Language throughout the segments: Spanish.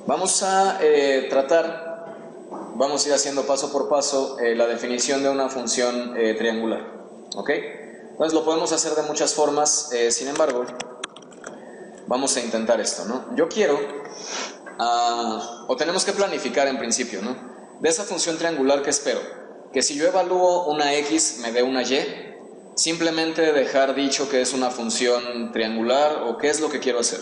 Vamos a vamos a ir haciendo paso por paso la definición de una función triangular, ¿ok? Entonces lo podemos hacer de muchas formas, sin embargo, vamos a intentar esto, ¿no? Yo quiero, o tenemos que planificar en principio, ¿no? De esa función triangular, ¿qué espero? Que si yo evalúo una x me dé una y, simplemente dejar dicho que es una función triangular o qué es lo que quiero hacer.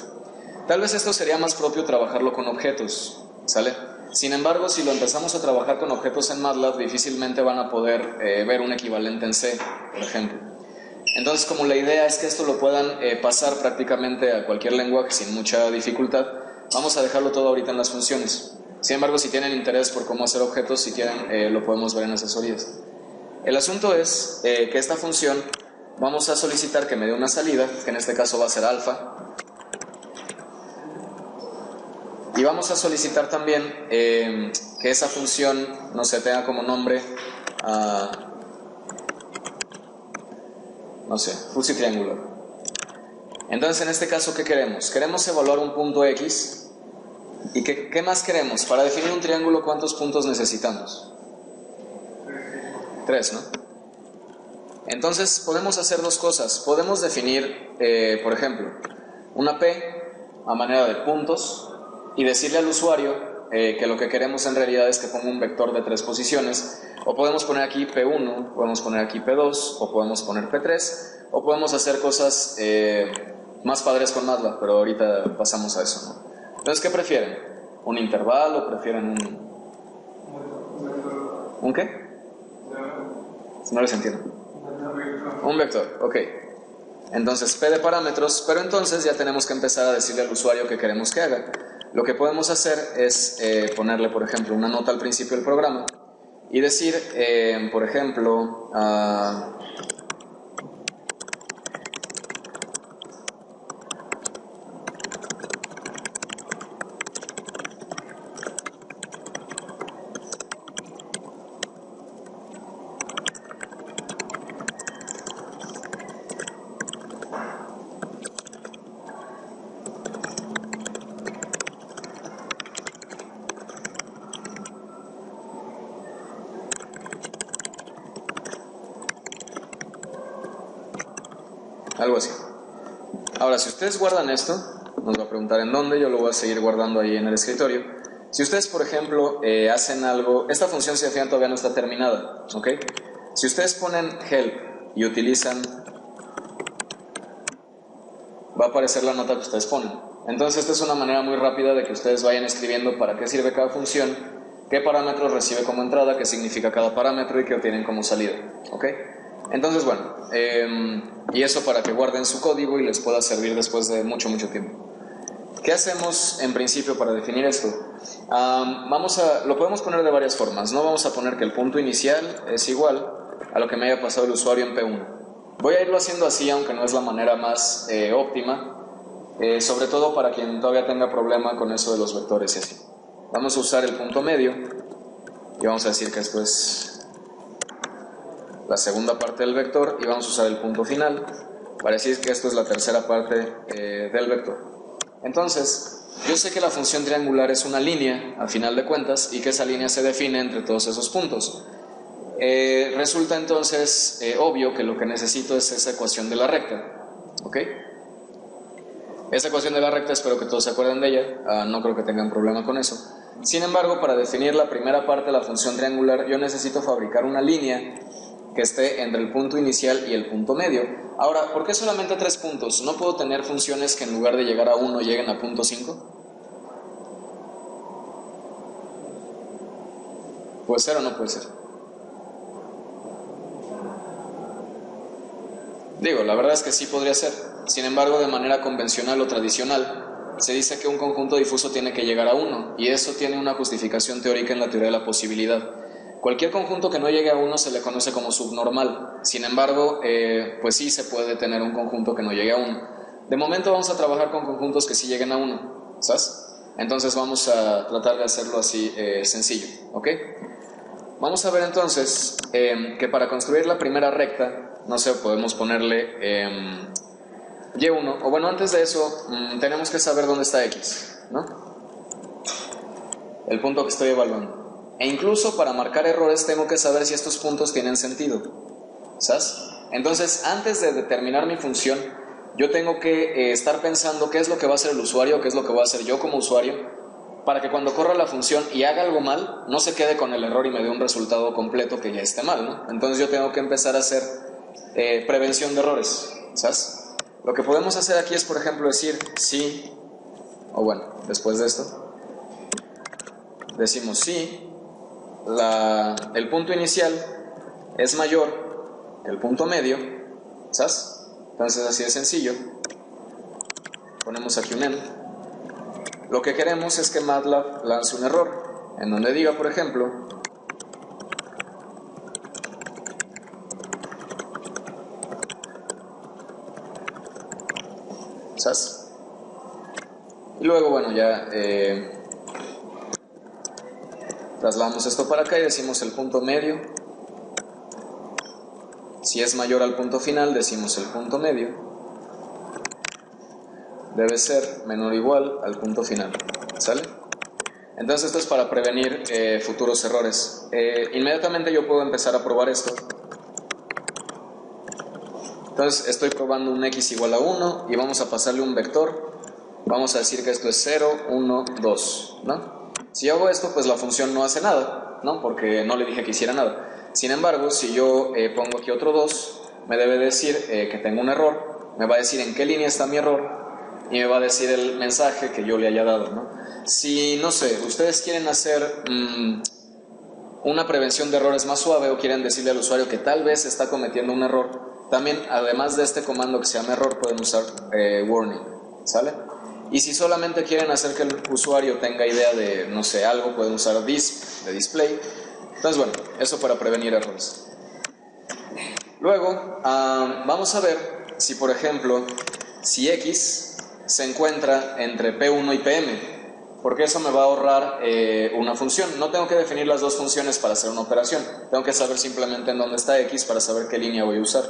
Tal vez esto sería más propio trabajarlo con objetos, ¿sale? Sin embargo, si lo empezamos a trabajar con objetos en MATLAB, difícilmente van a poder ver un equivalente en C, por ejemplo. Entonces, como la idea es que esto lo puedan pasar prácticamente a cualquier lenguaje sin mucha dificultad, vamos a dejarlo todo ahorita en las funciones. Sin embargo, si tienen interés por cómo hacer objetos, si quieren, lo podemos ver en asesorías. El asunto es que esta función vamos a solicitar que me dé una salida, que en este caso va a ser alfa. Y vamos a solicitar también que esa función, no sé, tenga como nombre, no sé, fuzzy triangular. Entonces, en este caso, ¿qué queremos? Queremos evaluar un punto X. ¿Y qué más queremos? Para definir un triángulo, ¿cuántos puntos necesitamos? 3, ¿no? Entonces, podemos hacer dos cosas. Podemos definir, por ejemplo, una P a manera de puntos y decirle al usuario que lo que queremos en realidad es que ponga un vector de 3 posiciones. O podemos poner aquí P1, podemos poner aquí P2, o podemos poner P3, o podemos hacer cosas más padres con MATLAB, pero ahorita pasamos a eso, ¿no? Entonces, ¿qué prefieren? ¿Un intervalo? ¿Prefieren un qué? No les entiendo. Un vector, ok. Entonces, P de parámetros, pero entonces ya tenemos que empezar a decirle al usuario qué queremos que haga. Lo que podemos hacer es ponerle, por ejemplo, una nota al principio del programa y decir, por ejemplo, algo así. Ahora, si ustedes guardan esto, nos va a preguntar en dónde, yo lo voy a seguir guardando ahí en el escritorio. Si ustedes, por ejemplo, hacen algo, esta función, si al final todavía no está terminada, ¿ok? Si ustedes ponen help y utilizan, va a aparecer la nota que ustedes ponen. Entonces, esta es una manera muy rápida de que ustedes vayan escribiendo para qué sirve cada función, qué parámetros recibe como entrada, qué significa cada parámetro y qué obtienen como salida, ¿ok? Entonces, bueno, y eso para que guarden su código y les pueda servir después de mucho tiempo. ¿Qué hacemos en principio para definir esto? Lo podemos poner de varias formas. No vamos a poner que el punto inicial es igual a lo que me haya pasado el usuario en P1. Voy a irlo haciendo así, aunque no es la manera más óptima, sobre todo para quien todavía tenga problema con eso de los vectores y así. Vamos a usar el punto medio y vamos a decir que esto es la segunda parte del vector y vamos a usar el punto final para decir que esto es la tercera parte del vector. Entonces, yo sé que la función triangular es una línea a final de cuentas y que esa línea se define entre todos esos puntos. Resulta entonces obvio que lo que necesito es esa ecuación de la recta, ¿ok? Esa ecuación de la recta, espero que todos se acuerden de ella, no creo que tengan problema con eso. Sin embargo, para definir la primera parte de la función triangular, yo necesito fabricar una línea que esté entre el punto inicial y el punto medio. Ahora, ¿por qué solamente 3 puntos? ¿No puedo tener funciones que en lugar de llegar a 1 lleguen a punto 5? ¿Puede ser o no puede ser? Digo, la verdad es que sí podría ser. Sin embargo, de manera convencional o tradicional, se dice que un conjunto difuso tiene que llegar a 1, y eso tiene una justificación teórica en la teoría de la posibilidad. Cualquier conjunto que no llegue a 1 se le conoce como subnormal. Sin embargo, pues sí se puede tener un conjunto que no llegue a 1. De momento vamos a trabajar con conjuntos que sí lleguen a 1, ¿sabes? Entonces vamos a tratar de hacerlo así sencillo, ¿ok? Vamos a ver entonces que para construir la primera recta, no sé, podemos ponerle y1, o bueno, antes de eso tenemos que saber dónde está x, ¿no? el punto que estoy evaluando. E incluso para marcar errores tengo que saber si estos puntos tienen sentido, ¿sabes? Entonces, antes de determinar mi función, yo tengo que estar pensando qué es lo que va a hacer el usuario, qué es lo que voy a hacer yo como usuario, para que cuando corra la función y haga algo mal, no se quede con el error y me dé un resultado completo que ya esté mal, ¿no? Entonces yo tengo que empezar a hacer prevención de errores, ¿sabes? Lo que podemos hacer aquí es, por ejemplo, decir si, o bueno, después de esto, decimos si el punto inicial es mayor que el punto medio, ¿sabes? Entonces así de sencillo, ponemos aquí un end. Lo que queremos es que MATLAB lance un error, en donde diga, por ejemplo, ¿sabes? Y luego, bueno, ya trasladamos esto para acá y decimos el punto medio. Si es mayor al punto final, decimos el punto medio debe ser menor o igual al punto final, ¿sale? Entonces esto es para prevenir futuros errores. Inmediatamente yo puedo empezar a probar esto. Entonces estoy probando un x igual a 1 y vamos a pasarle un vector. Vamos a decir que esto es 0, 1, 2, ¿no? Si yo hago esto, pues la función no hace nada, ¿no? Porque no le dije que hiciera nada. Sin embargo, si yo pongo aquí otro 2, me debe decir que tengo un error. Me va a decir en qué línea está mi error y me va a decir el mensaje que yo le haya dado, ¿no? Si, no sé, ustedes quieren hacer una prevención de errores más suave o quieren decirle al usuario que tal vez está cometiendo un error, también, además de este comando que se llama error, pueden usar warning, ¿sale? Y si solamente quieren hacer que el usuario tenga idea de, no sé, algo, pueden usar this, de display. Entonces, bueno, eso para prevenir errores. Luego, vamos a ver si, por ejemplo, si X se encuentra entre P1 y PM, porque eso me va a ahorrar una función. No tengo que definir las dos funciones para hacer una operación, tengo que saber simplemente en dónde está X para saber qué línea voy a usar.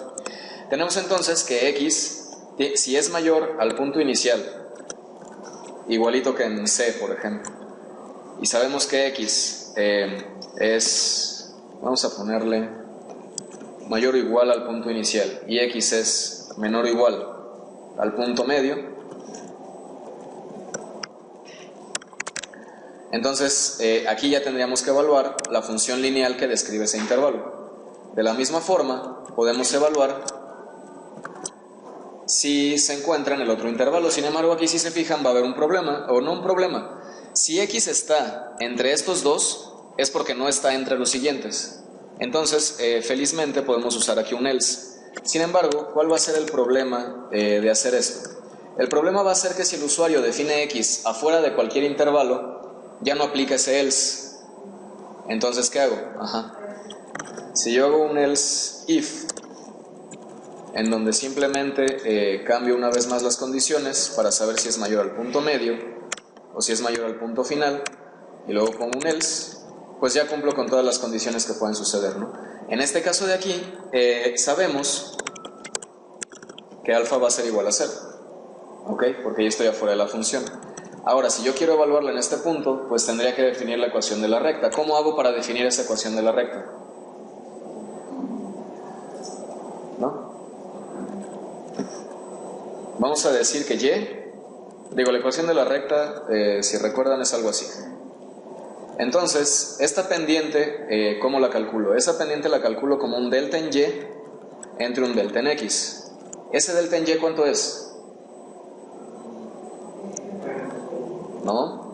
Tenemos entonces que X, si es mayor al punto inicial, igualito que en C, por ejemplo, y sabemos que X es, vamos a ponerle mayor o igual al punto inicial, y X es menor o igual al punto medio, entonces aquí ya tendríamos que evaluar la función lineal que describe ese intervalo. De la misma forma podemos evaluar si se encuentra en el otro intervalo. Sin embargo, aquí si se fijan va a haber un problema, o no un problema. Si X está entre estos dos, es porque no está entre los siguientes. Entonces, felizmente podemos usar aquí un else. Sin embargo, ¿cuál va a ser el problema de hacer esto? El problema va a ser que si el usuario define X afuera de cualquier intervalo, ya no aplica ese else. Entonces, ¿qué hago? Si yo hago un else if, en donde simplemente cambio una vez más las condiciones para saber si es mayor al punto medio o si es mayor al punto final, y luego pongo un else, pues ya cumplo con todas las condiciones que pueden suceder, ¿no? En este caso de aquí, sabemos que alfa va a ser igual a 0, ¿ok? Porque ya estoy afuera de la función. Ahora, si yo quiero evaluarla en este punto, pues tendría que definir la ecuación de la recta. ¿Cómo hago para definir esa ecuación de la recta? ¿No? Vamos a decir que la ecuación de la recta, si recuerdan, es algo así. Entonces, esta pendiente, ¿cómo la calculo? Esa pendiente la calculo como un delta en Y entre un delta en X. ¿Ese delta en Y cuánto es? ¿No?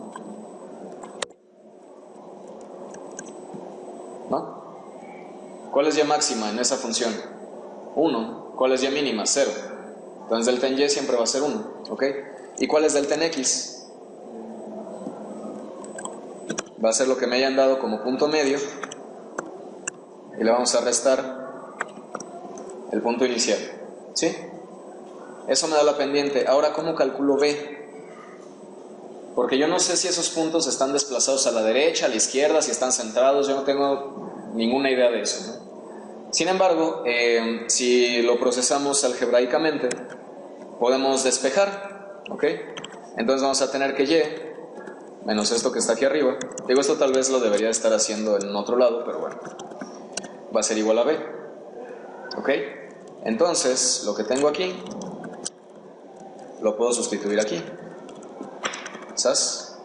¿Cuál es Y máxima en esa función? 1. ¿Cuál es Y mínima? 0. Entonces delta en Y siempre va a ser 1, ¿ok? ¿Y cuál es delta en X? Va a ser lo que me hayan dado como punto medio y le vamos a restar el punto inicial, ¿sí? Eso me da la pendiente. Ahora, ¿cómo calculo B? Porque yo no sé si esos puntos están desplazados a la derecha, a la izquierda, si están centrados, yo no tengo ninguna idea de eso, ¿no? Sin embargo, si lo procesamos algebraicamente, podemos despejar, ¿ok? Entonces vamos a tener que Y menos esto que está aquí arriba. Digo, esto tal vez lo debería estar haciendo en otro lado, pero bueno, va a ser igual a b. ¿Ok? Entonces, lo que tengo aquí lo puedo sustituir aquí. ¿Sabes?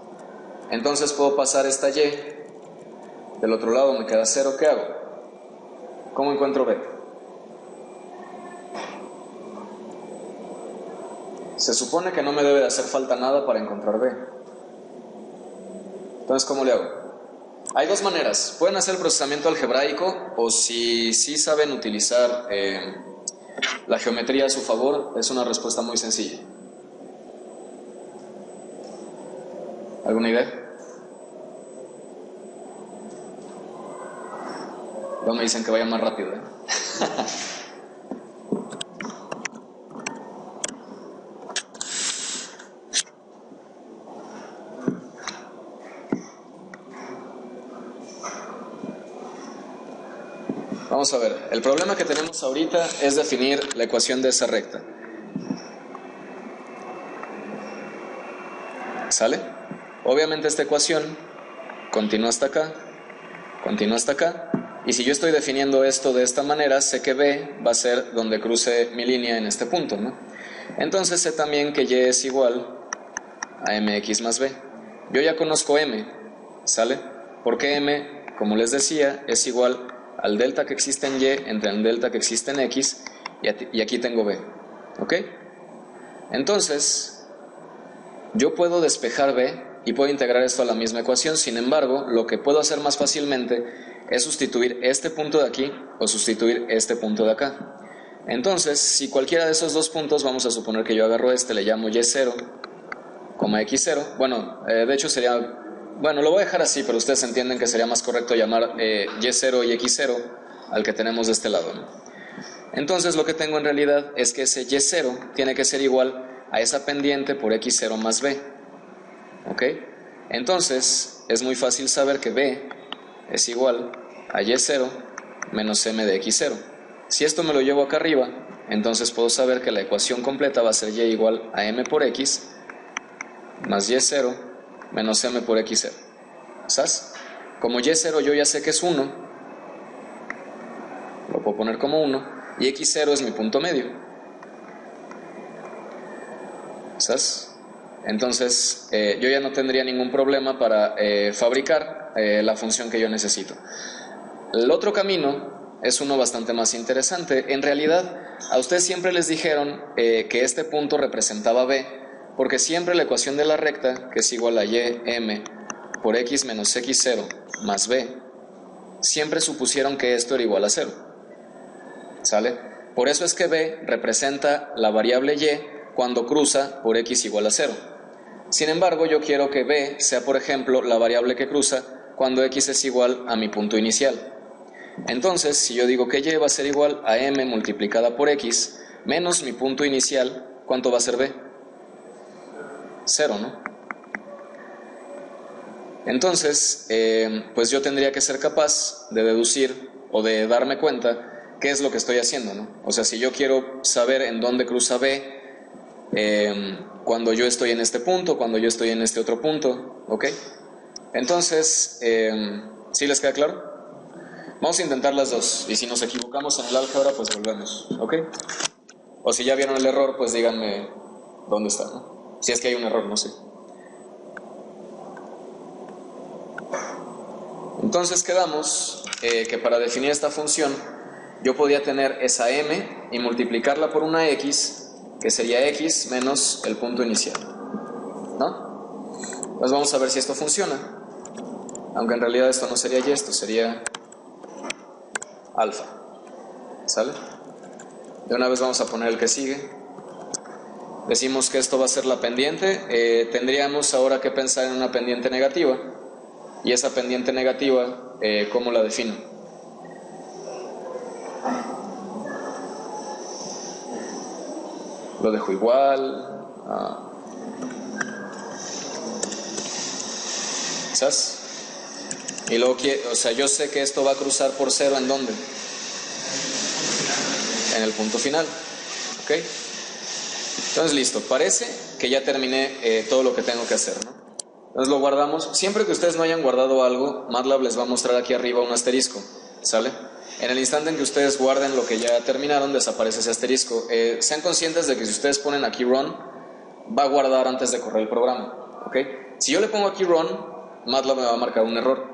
Entonces puedo pasar esta y. Del otro lado me queda 0. ¿Qué hago? ¿Cómo encuentro b? Se supone que no me debe de hacer falta nada para encontrar b. Entonces, ¿cómo le hago? Hay dos maneras. Pueden hacer el procesamiento algebraico, o si sí saben utilizar la geometría a su favor, es una respuesta muy sencilla. ¿Alguna idea? Luego me dicen que vaya más rápido, ¿eh? Vamos a ver, el problema que tenemos ahorita es definir la ecuación de esa recta. ¿Sale? Obviamente esta ecuación continúa hasta acá, y si yo estoy definiendo esto de esta manera, sé que B va a ser donde cruce mi línea en este punto, ¿no? Entonces sé también que Y es igual a mx más B. Yo ya conozco M, ¿sale? Porque M, como les decía, es igual al delta que existe en Y entre el delta que existe en X, y aquí tengo B, ¿ok? Entonces, yo puedo despejar B y puedo integrar esto a la misma ecuación. Sin embargo, lo que puedo hacer más fácilmente es sustituir este punto de aquí o sustituir este punto de acá. Entonces, si cualquiera de esos dos puntos, vamos a suponer que yo agarro este, le llamo Y0, X0, bueno, de hecho sería, bueno, lo voy a dejar así, pero ustedes entienden que sería más correcto llamar Y0 y X0 al que tenemos de este lado, ¿no? Entonces lo que tengo en realidad es que ese Y0 tiene que ser igual a esa pendiente por X0 más B, ¿ok? Entonces es muy fácil saber que B es igual a Y0 menos M de X0. Si esto me lo llevo acá arriba, entonces puedo saber que la ecuación completa va a ser Y igual a M por X más Y0 menos M por X0. ¿Sabes? Como Y0 yo ya sé que es 1, lo puedo poner como 1, y X0 es mi punto medio. ¿Sabes? Entonces yo ya no tendría ningún problema para fabricar la función que yo necesito. El otro camino es uno bastante más interesante. En realidad, a ustedes siempre les dijeron que este punto representaba B, porque siempre la ecuación de la recta, que es igual a Y M por X menos X0 más B, siempre supusieron que esto era igual a 0. ¿Sale? Por eso es que B representa la variable Y cuando cruza por X igual a 0. Sin embargo, yo quiero que B sea, por ejemplo, la variable que cruza cuando X es igual a mi punto inicial. Entonces, si yo digo que Y va a ser igual a M multiplicada por X menos mi punto inicial, ¿cuánto va a ser B? 0, ¿no? Entonces, pues yo tendría que ser capaz de deducir o de darme cuenta qué es lo que estoy haciendo, ¿no? O sea, si yo quiero saber en dónde cruza B, cuando yo estoy en este punto, cuando yo estoy en este otro punto, ¿ok? Entonces, ¿sí les queda claro? Vamos a intentar las dos, y si nos equivocamos en el álgebra, pues volvemos, ¿ok? O si ya vieron el error, pues díganme dónde está, ¿no? Si es que hay un error, no sé. Entonces quedamos que para definir esta función yo podía tener esa m y multiplicarla por una x, que sería x menos el punto inicial, ¿no? Pues vamos a ver si esto funciona, aunque en realidad esto no sería y, esto sería alfa, ¿sale? De una vez vamos a poner el que sigue. Decimos que esto va a ser la pendiente. Tendríamos ahora que pensar en una pendiente negativa. Y esa pendiente negativa, ¿cómo la defino? Lo dejo igual. ¿Sabes? Y luego, o sea, yo sé que esto va a cruzar por 0, ¿en dónde? En el punto final, ¿ok? Entonces listo, parece que ya terminé todo lo que tengo que hacer, ¿no? Entonces lo guardamos. Siempre que ustedes no hayan guardado algo, MATLAB les va a mostrar aquí arriba un asterisco, ¿sale? En el instante en que ustedes guarden lo que ya terminaron, desaparece ese asterisco. Sean conscientes de que si ustedes ponen aquí run, va a guardar antes de correr el programa, ¿ok? Si yo le pongo aquí run, MATLAB me va a marcar un error.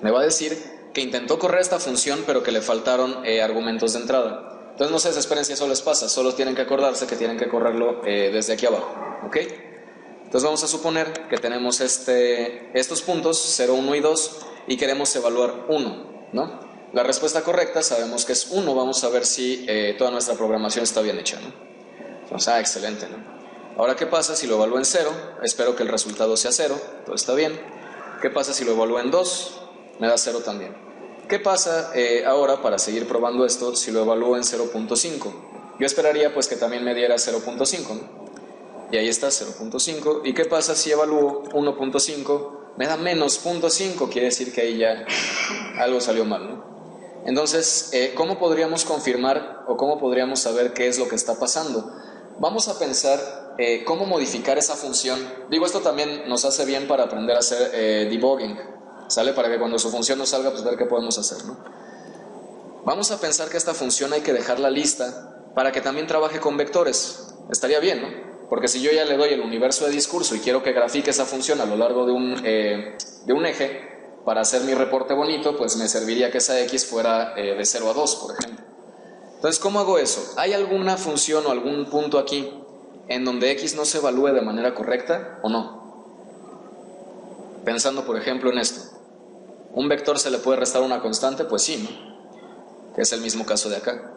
Me va a decir que intentó correr esta función, pero que le faltaron argumentos de entrada. Entonces no se desesperen si eso les pasa, solo tienen que acordarse que tienen que correrlo desde aquí abajo, ¿ok? Entonces vamos a suponer que tenemos estos puntos, 0, 1 y 2, y queremos evaluar 1, ¿no? La respuesta correcta sabemos que es 1, vamos a ver si toda nuestra programación está bien hecha, ¿no? Entonces, excelente, ¿no? Ahora, ¿qué pasa si lo evalúo en 0? Espero que el resultado sea 0, todo está bien. ¿Qué pasa si lo evalúo en 2? Me da 0 también. ¿Qué pasa ahora, para seguir probando esto, si lo evalúo en 0.5? Yo esperaría pues que también me diera 0.5, ¿no? Y ahí está 0.5. ¿Y qué pasa si evalúo 1.5? Me da menos 0.5, quiere decir que ahí ya algo salió mal, ¿no? Entonces, ¿cómo podríamos confirmar o cómo podríamos saber qué es lo que está pasando? Vamos a pensar cómo modificar esa función. Digo, esto también nos hace bien para aprender a hacer debugging, ¿sale? Para que cuando su función nos salga, pues ver qué podemos hacer, ¿no? Vamos a pensar que esta función hay que dejarla lista para que también trabaje con vectores. Estaría bien, ¿no? Porque si yo ya le doy el universo de discurso y quiero que grafique esa función a lo largo de un eje para hacer mi reporte bonito, pues me serviría que esa X fuera de 0 a 2, por ejemplo. Entonces, ¿cómo hago eso? ¿Hay alguna función o algún punto aquí en donde X no se evalúe de manera correcta o no? Pensando, por ejemplo, en esto. ¿Un vector se le puede restar una constante? Pues sí, ¿no? Que es el mismo caso de acá.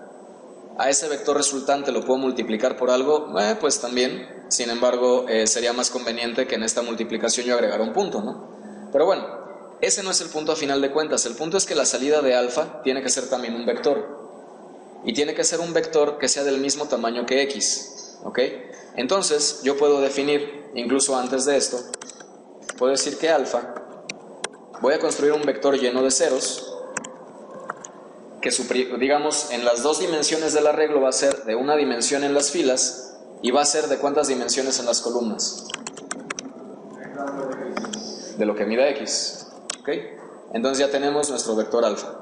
¿A ese vector resultante lo puedo multiplicar por algo? Pues también. Sin embargo, sería más conveniente que en esta multiplicación yo agregara un punto, ¿no? Pero bueno, ese no es el punto a final de cuentas. El punto es que la salida de alfa tiene que ser también un vector. Y tiene que ser un vector que sea del mismo tamaño que X, ¿ok? Entonces, yo puedo definir, incluso antes de esto, puedo decir que alfa, voy a construir un vector lleno de ceros, que digamos en las dos dimensiones del arreglo va a ser de una dimensión en las filas y va a ser de cuántas dimensiones en las columnas, de lo que mida X, ¿ok? Entonces ya tenemos nuestro vector alfa.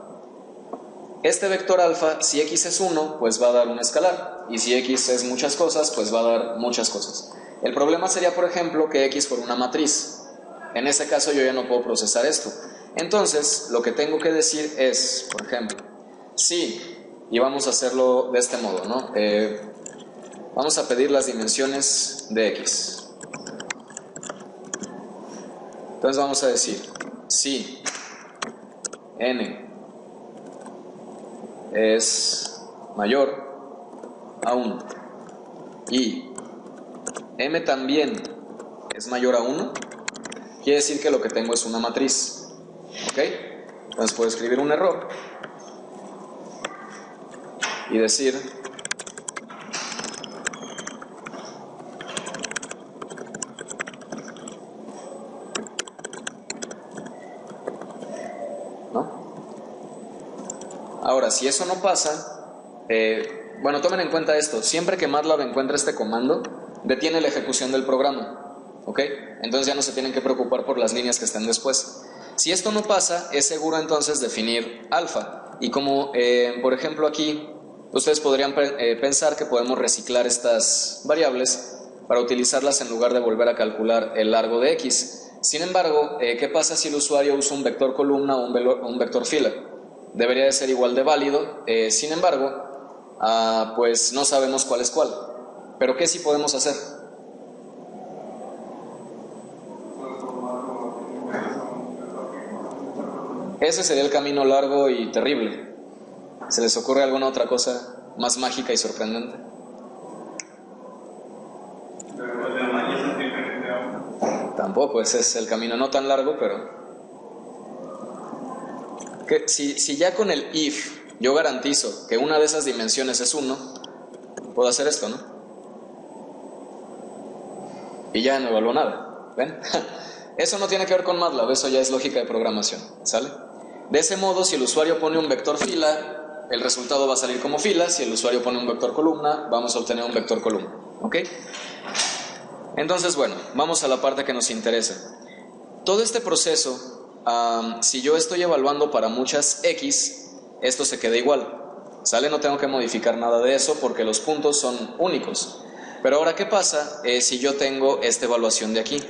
Este vector alfa, si X es 1, pues va a dar un escalar, y si X es muchas cosas, pues va a dar muchas cosas. El problema sería, por ejemplo, que X fuera una matriz. En ese caso yo ya no puedo procesar esto. Entonces lo que tengo que decir es, por ejemplo, sí, y vamos a hacerlo de este modo, ¿no? Vamos a pedir las dimensiones de X. Entonces vamos a decir, si n es mayor a 1 y m también es mayor a 1, quiere decir que lo que tengo es una matriz, ¿ok? Entonces puedo escribir un error y decir ¿no? Ahora, si eso no pasa, bueno, tomen en cuenta esto. Siempre que MATLAB encuentre este comando, detiene la ejecución del programa, ¿ok? Entonces ya no se tienen que preocupar por las líneas que estén después. Si esto no pasa, es seguro entonces definir alfa. Y como, por ejemplo, aquí ustedes podrían pensar que podemos reciclar estas variables para utilizarlas en lugar de volver a calcular el largo de X. Sin embargo, ¿qué pasa si el usuario usa un vector columna o un vector fila? Debería de ser igual de válido, sin embargo, pues no sabemos cuál es cuál. ¿Pero qué sí podemos hacer? Ese sería el camino largo y terrible. ¿Se les ocurre alguna otra cosa más mágica y sorprendente? Tampoco, ese es el camino no tan largo, pero... Si ya con el if yo garantizo que una de esas dimensiones es 1, puedo hacer esto, ¿no? Y ya no evalúo nada, ¿ven? Eso no tiene que ver con MATLAB, eso ya es lógica de programación, ¿sale? De ese modo, si el usuario pone un vector fila, el resultado va a salir como fila. Si el usuario pone un vector columna, vamos a obtener un vector columna, ¿ok? Entonces, bueno, vamos a la parte que nos interesa. Todo este proceso, si yo estoy evaluando para muchas X, esto se queda igual. ¿Sale? No tengo que modificar nada de eso porque los puntos son únicos. Pero ahora, ¿qué pasa si yo tengo esta evaluación de aquí?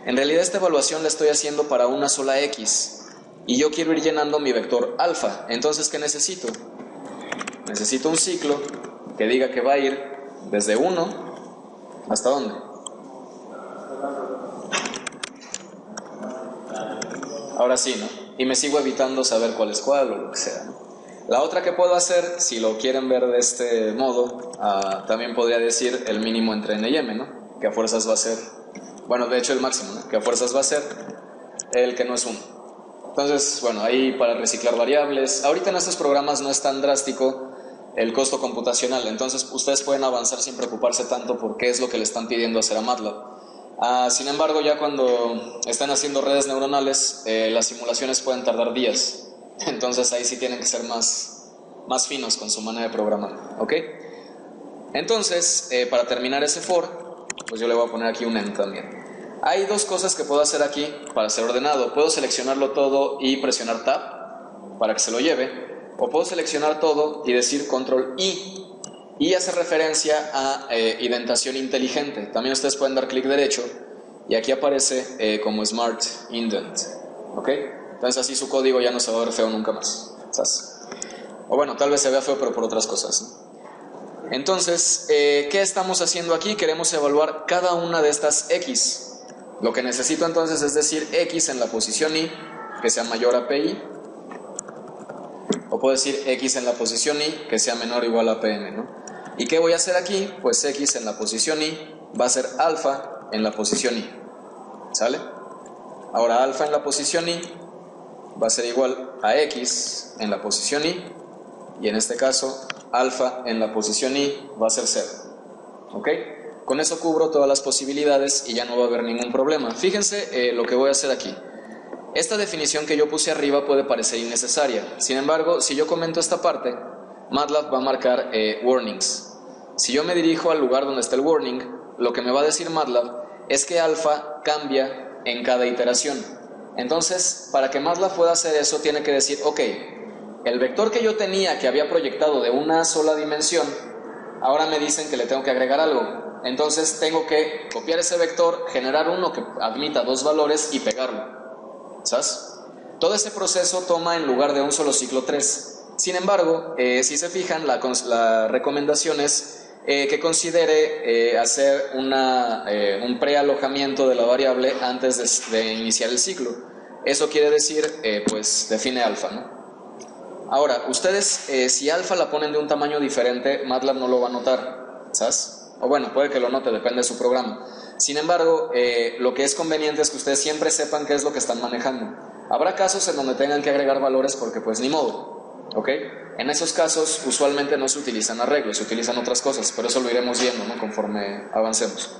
En realidad esta evaluación la estoy haciendo para una sola X y yo quiero ir llenando mi vector alfa. Entonces, ¿qué necesito? Necesito un ciclo que diga que va a ir desde 1 ¿hasta dónde? Ahora sí, ¿no? Y me sigo evitando saber cuál es cuál o lo que sea, ¿no? La otra que puedo hacer, si lo quieren ver de este modo, también podría decir el mínimo entre n y m, ¿no? Que a fuerzas va a ser, bueno, de hecho el máximo, ¿no? Que a fuerzas va a ser el que no es 1. Entonces, bueno, ahí para reciclar variables. Ahorita en estos programas no es tan drástico el costo computacional, entonces ustedes pueden avanzar sin preocuparse tanto por qué es lo que le están pidiendo hacer a MATLAB. Sin embargo, ya cuando están haciendo redes neuronales, las simulaciones pueden tardar días. Entonces ahí sí tienen que ser más finos con su manera de programar, ¿ok? Entonces, para terminar ese for, pues yo le voy a poner aquí un end también. Hay dos cosas que puedo hacer aquí para ser ordenado. Puedo seleccionarlo todo y presionar Tab para que se lo lleve, o puedo seleccionar todo y decir Control I, y hace referencia a indentación inteligente. También ustedes pueden dar clic derecho y aquí aparece como Smart Indent, ¿ok? Entonces así su código ya no se va a ver feo nunca más, ¿sabes? O bueno, tal vez se vea feo pero por otras cosas, ¿no? Entonces, ¿qué estamos haciendo aquí? Queremos evaluar cada una de estas X. Lo que necesito entonces es decir X en la posición Y que sea mayor a PI, o puedo decir X en la posición Y que sea menor o igual a PM, ¿no? ¿Y qué voy a hacer aquí? Pues X en la posición Y va a ser alfa en la posición Y, ¿sale? Ahora alfa en la posición Y va a ser igual a X en la posición Y, y en este caso alfa en la posición Y va a ser 0, ¿ok? Con eso cubro todas las posibilidades y ya no va a haber ningún problema. Fíjense lo que voy a hacer aquí. Esta definición que yo puse arriba puede parecer innecesaria. Sin embargo, si yo comento esta parte, MATLAB va a marcar warnings. Si yo me dirijo al lugar donde está el warning, lo que me va a decir MATLAB es que alfa cambia en cada iteración. Entonces, para que MATLAB pueda hacer eso, tiene que decir, ok, el vector que yo tenía que había proyectado de una sola dimensión, ahora me dicen que le tengo que agregar algo. Entonces tengo que copiar ese vector, generar uno que admita dos valores y pegarlo, ¿sabes? Todo ese proceso toma en lugar de un solo ciclo 3. Sin embargo, si se fijan, la recomendación es que considere hacer un prealojamiento de la variable antes de iniciar el ciclo. Eso quiere decir, pues define alfa, ¿no? Ahora, ustedes si alfa la ponen de un tamaño diferente, MATLAB no lo va a notar, ¿sabes? O bueno, puede que lo note, depende de su programa. Sin embargo, lo que es conveniente es que ustedes siempre sepan qué es lo que están manejando. Habrá casos en donde tengan que agregar valores porque pues ni modo, ¿ok? En esos casos usualmente no se utilizan arreglos, se utilizan otras cosas, pero eso lo iremos viendo, ¿no? Conforme avancemos.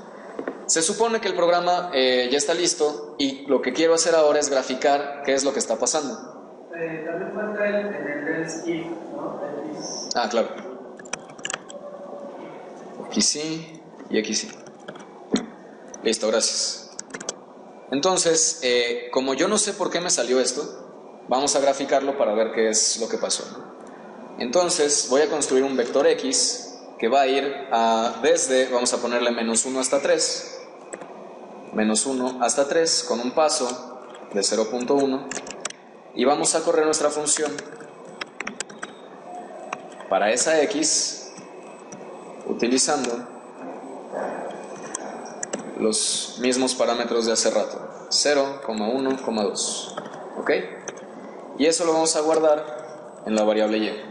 Se supone que el programa ya está listo y lo que quiero hacer ahora es graficar qué es lo que está pasando. También falta en el else if, ¿no? El if. Ah, claro. Aquí sí y aquí sí. Listo, gracias. Entonces, como yo no sé por qué me salió esto, vamos a graficarlo para ver qué es lo que pasó, ¿no? Entonces, voy a construir un vector X que va a ir desde, vamos a ponerle menos 1 hasta 3, menos 1 hasta 3, con un paso de 0.1, y vamos a correr nuestra función para esa X utilizando los mismos parámetros de hace rato, 0, 1, 2, ¿ok? Y eso lo vamos a guardar en la variable y.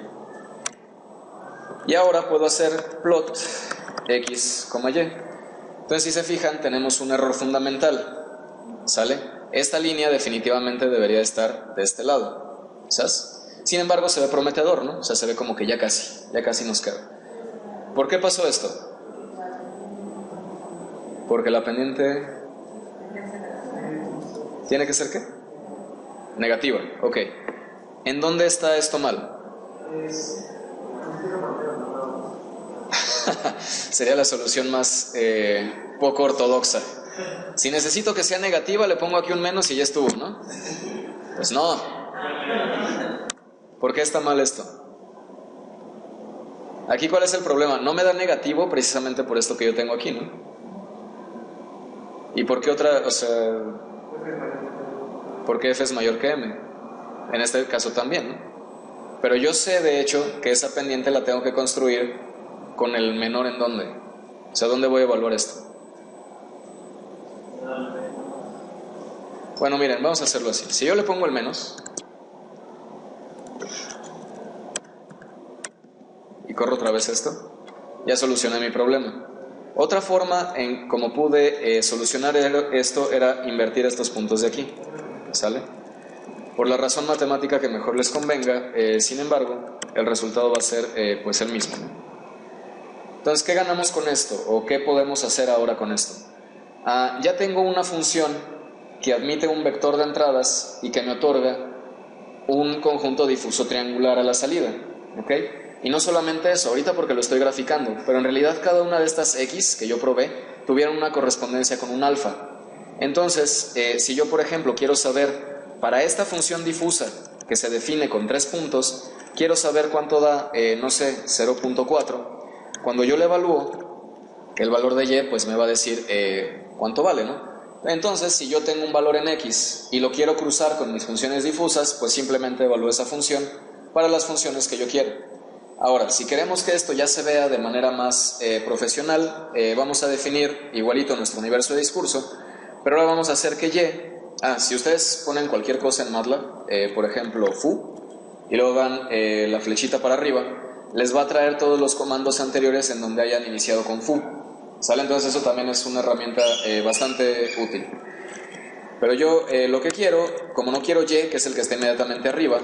Y ahora puedo hacer plot x, y. Entonces, si se fijan, tenemos un error fundamental, ¿sale? Esta línea definitivamente debería estar de este lado, ¿sabes? Sin embargo, se ve prometedor, ¿no? O sea, se ve como que ya casi nos queda. ¿Por qué pasó esto? Porque la pendiente ¿tiene que ser qué? Negativa, ok. ¿En dónde está esto mal? Sería la solución más poco ortodoxa. Si necesito que sea negativa, le pongo aquí un menos y ya estuvo, ¿no? Pues no. ¿Por qué está mal esto? Aquí, ¿cuál es el problema? No me da negativo precisamente por esto que yo tengo aquí, ¿no? ¿Y por qué otra? O sea, ¿por qué F es mayor que M? En este caso también, ¿no? Pero yo sé, de hecho, que esa pendiente la tengo que construir con el menor en dónde. O sea, ¿dónde voy a evaluar esto? Bueno, miren, vamos a hacerlo así. Si yo le pongo el menos y corro otra vez esto, ya solucioné mi problema. Otra forma en cómo pude solucionar esto era invertir estos puntos de aquí, ¿sale? Por la razón matemática que mejor les convenga, sin embargo, el resultado va a ser pues el mismo, ¿no? Entonces, ¿qué ganamos con esto? ¿O qué podemos hacer ahora con esto? Ya tengo una función que admite un vector de entradas y que me otorga un conjunto difuso triangular a la salida, ¿ok? Y no solamente eso, ahorita porque lo estoy graficando, pero en realidad cada una de estas X que yo probé tuvieron una correspondencia con un alfa. Entonces, si yo por ejemplo quiero saber, para esta función difusa que se define con 3 puntos, quiero saber cuánto da, no sé, 0.4, cuando yo le evalúo, el valor de Y pues me va a decir cuánto vale, ¿no? Entonces, si yo tengo un valor en X y lo quiero cruzar con mis funciones difusas, pues simplemente evalúo esa función para las funciones que yo quiero. Ahora, si queremos que esto ya se vea de manera más profesional, vamos a definir igualito nuestro universo de discurso, pero ahora vamos a hacer que Y, si ustedes ponen cualquier cosa en MATLAB, por ejemplo foo, y luego dan la flechita para arriba, les va a traer todos los comandos anteriores en donde hayan iniciado con foo, ¿sale? Entonces eso también es una herramienta bastante útil. Pero yo lo que quiero, como no quiero Y, que es el que está inmediatamente arriba,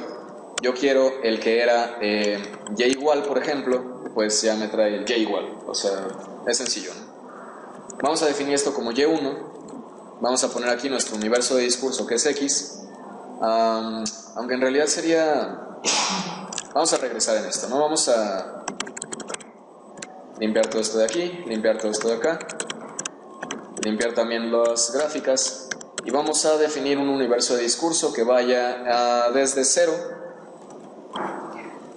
yo quiero el que era Y igual, por ejemplo, pues ya me trae el Y igual. O sea, es sencillo, ¿no? Vamos a definir esto como Y1. Vamos a poner aquí nuestro universo de discurso, que es X. Aunque en realidad sería... Vamos a regresar en esto, ¿no? Vamos a limpiar todo esto de aquí, limpiar todo esto de acá, limpiar también las gráficas, y vamos a definir un universo de discurso que vaya desde 0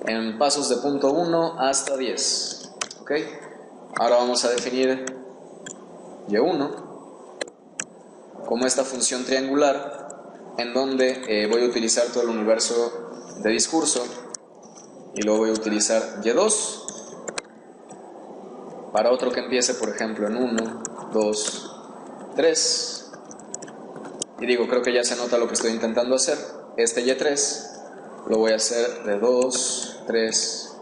en pasos de punto 1 hasta 10, ¿ok? Ahora vamos a definir Y1 como esta función triangular en donde voy a utilizar todo el universo de discurso, y luego voy a utilizar Y2 para otro que empiece por ejemplo en 1, 2, 3, y digo, creo que ya se nota lo que estoy intentando hacer. Este Y3 lo voy a hacer de 2, 3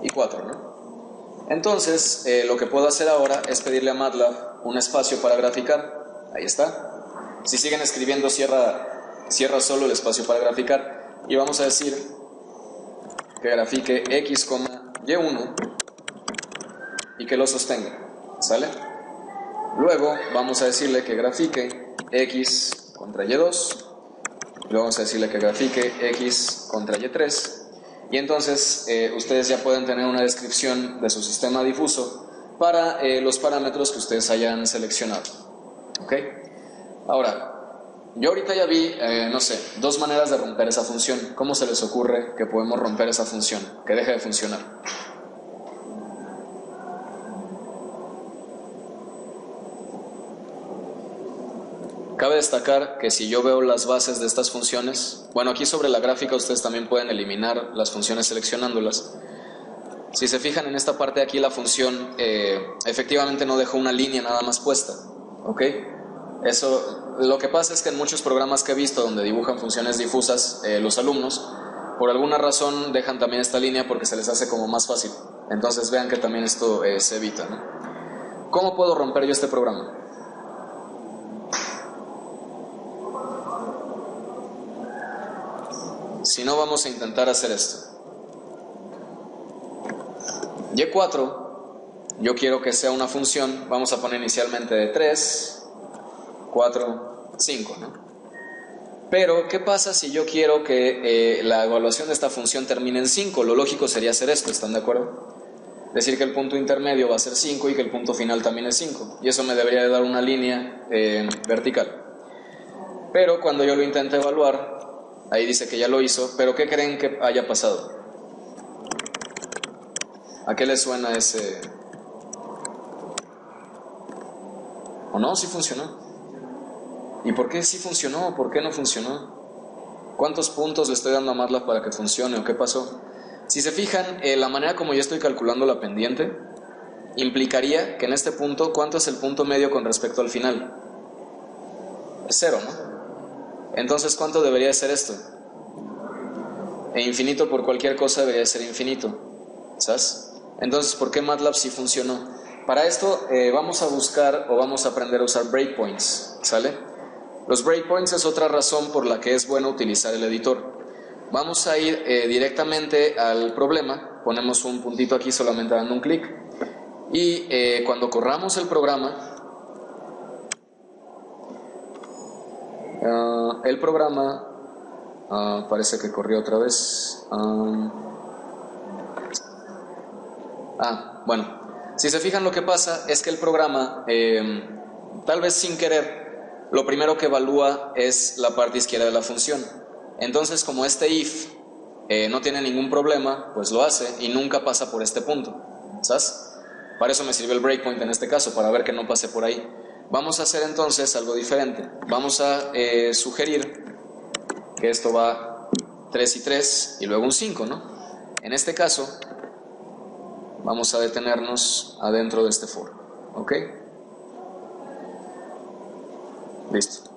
y 4, ¿no? Entonces, lo que puedo hacer ahora es pedirle a MATLAB un espacio para graficar. Ahí está. Si siguen escribiendo, cierra solo el espacio para graficar, y vamos a decir que grafique X, Y1 y que lo sostenga, ¿sale? Luego vamos a decirle que grafique X contra Y2, luego vamos a decirle que grafique X contra Y3, y entonces ustedes ya pueden tener una descripción de su sistema difuso para los parámetros que ustedes hayan seleccionado, ¿ok? Ahora, yo ahorita ya vi, no sé, 2 maneras de romper esa función. ¿Cómo se les ocurre que podemos romper esa función, que deje de funcionar? Cabe destacar que si yo veo las bases de estas funciones, bueno, aquí sobre la gráfica ustedes también pueden eliminar las funciones seleccionándolas. Si se fijan en esta parte de aquí, la función efectivamente no dejó una línea nada más puesta, ¿ok? Eso, lo que pasa es que en muchos programas que he visto donde dibujan funciones difusas, los alumnos, por alguna razón dejan también esta línea porque se les hace como más fácil. Entonces vean que también esto se evita, ¿no? ¿Cómo puedo romper yo este programa? Si no, vamos a intentar hacer esto. Y4, yo quiero que sea una función, vamos a poner inicialmente de 3, 4, 5, ¿no? Pero, ¿qué pasa si yo quiero que la evaluación de esta función termine en 5? Lo lógico sería hacer esto, ¿están de acuerdo? decir que el punto intermedio va a ser 5 y que el punto final también es 5. Y eso me debería de dar una línea vertical. Pero cuando yo lo intenté evaluar, ahí dice que ya lo hizo, pero ¿qué creen que haya pasado? ¿A qué le suena ese? ¿O no? ¿Sí funcionó? ¿Y por qué sí funcionó? ¿Por qué no funcionó? ¿Cuántos puntos le estoy dando a MATLAB para que funcione o qué pasó? Si se fijan, la manera como yo estoy calculando la pendiente implicaría que en este punto, ¿cuánto es el punto medio con respecto al final? Es 0, ¿no? Entonces, ¿cuánto debería de ser esto? E infinito por cualquier cosa debería de ser infinito, ¿sabes? Entonces, ¿por qué MATLAB sí funcionó? Para esto vamos a buscar o vamos a aprender a usar breakpoints, ¿sale? Los breakpoints es otra razón por la que es bueno utilizar el editor. Vamos a ir directamente al problema, ponemos un puntito aquí solamente dando un clic y cuando corramos el programa, parece que corrió otra vez. Bueno, si se fijan, lo que pasa es que el programa, tal vez sin querer, lo primero que evalúa es la parte izquierda de la función. Entonces, como este if no tiene ningún problema, pues lo hace y nunca pasa por este punto, ¿sabes? Para eso me sirve el breakpoint en este caso, para ver que no pase por ahí. Vamos a hacer entonces algo diferente. Vamos a sugerir que esto va 3 y 3 y luego un 5, ¿no? En este caso, vamos a detenernos adentro de este for, ¿ok? Listo.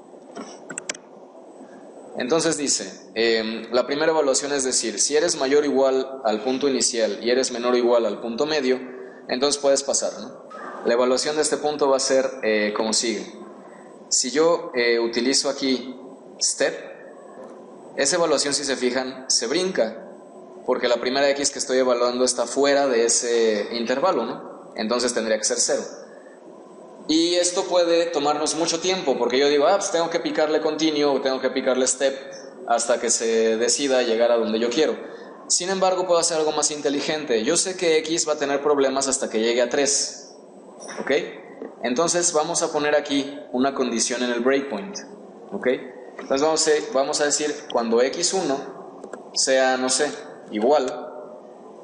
Entonces dice, la primera evaluación es decir, si eres mayor o igual al punto inicial y eres menor o igual al punto medio, entonces puedes pasar, ¿no? La evaluación de este punto va a ser como sigue. Si yo utilizo aquí step, esa evaluación, si se fijan, se brinca, porque la primera X que estoy evaluando está fuera de ese intervalo, ¿no? Entonces tendría que ser 0. Y esto puede tomarnos mucho tiempo, porque yo digo, pues tengo que picarle continuo o tengo que picarle step hasta que se decida llegar a donde yo quiero. Sin embargo, puedo hacer algo más inteligente. Yo sé que X va a tener problemas hasta que llegue a 3. ¿Ok? Entonces vamos a poner aquí una condición en el breakpoint. ¿Ok? Entonces vamos a decir cuando X1 sea, no sé, igual,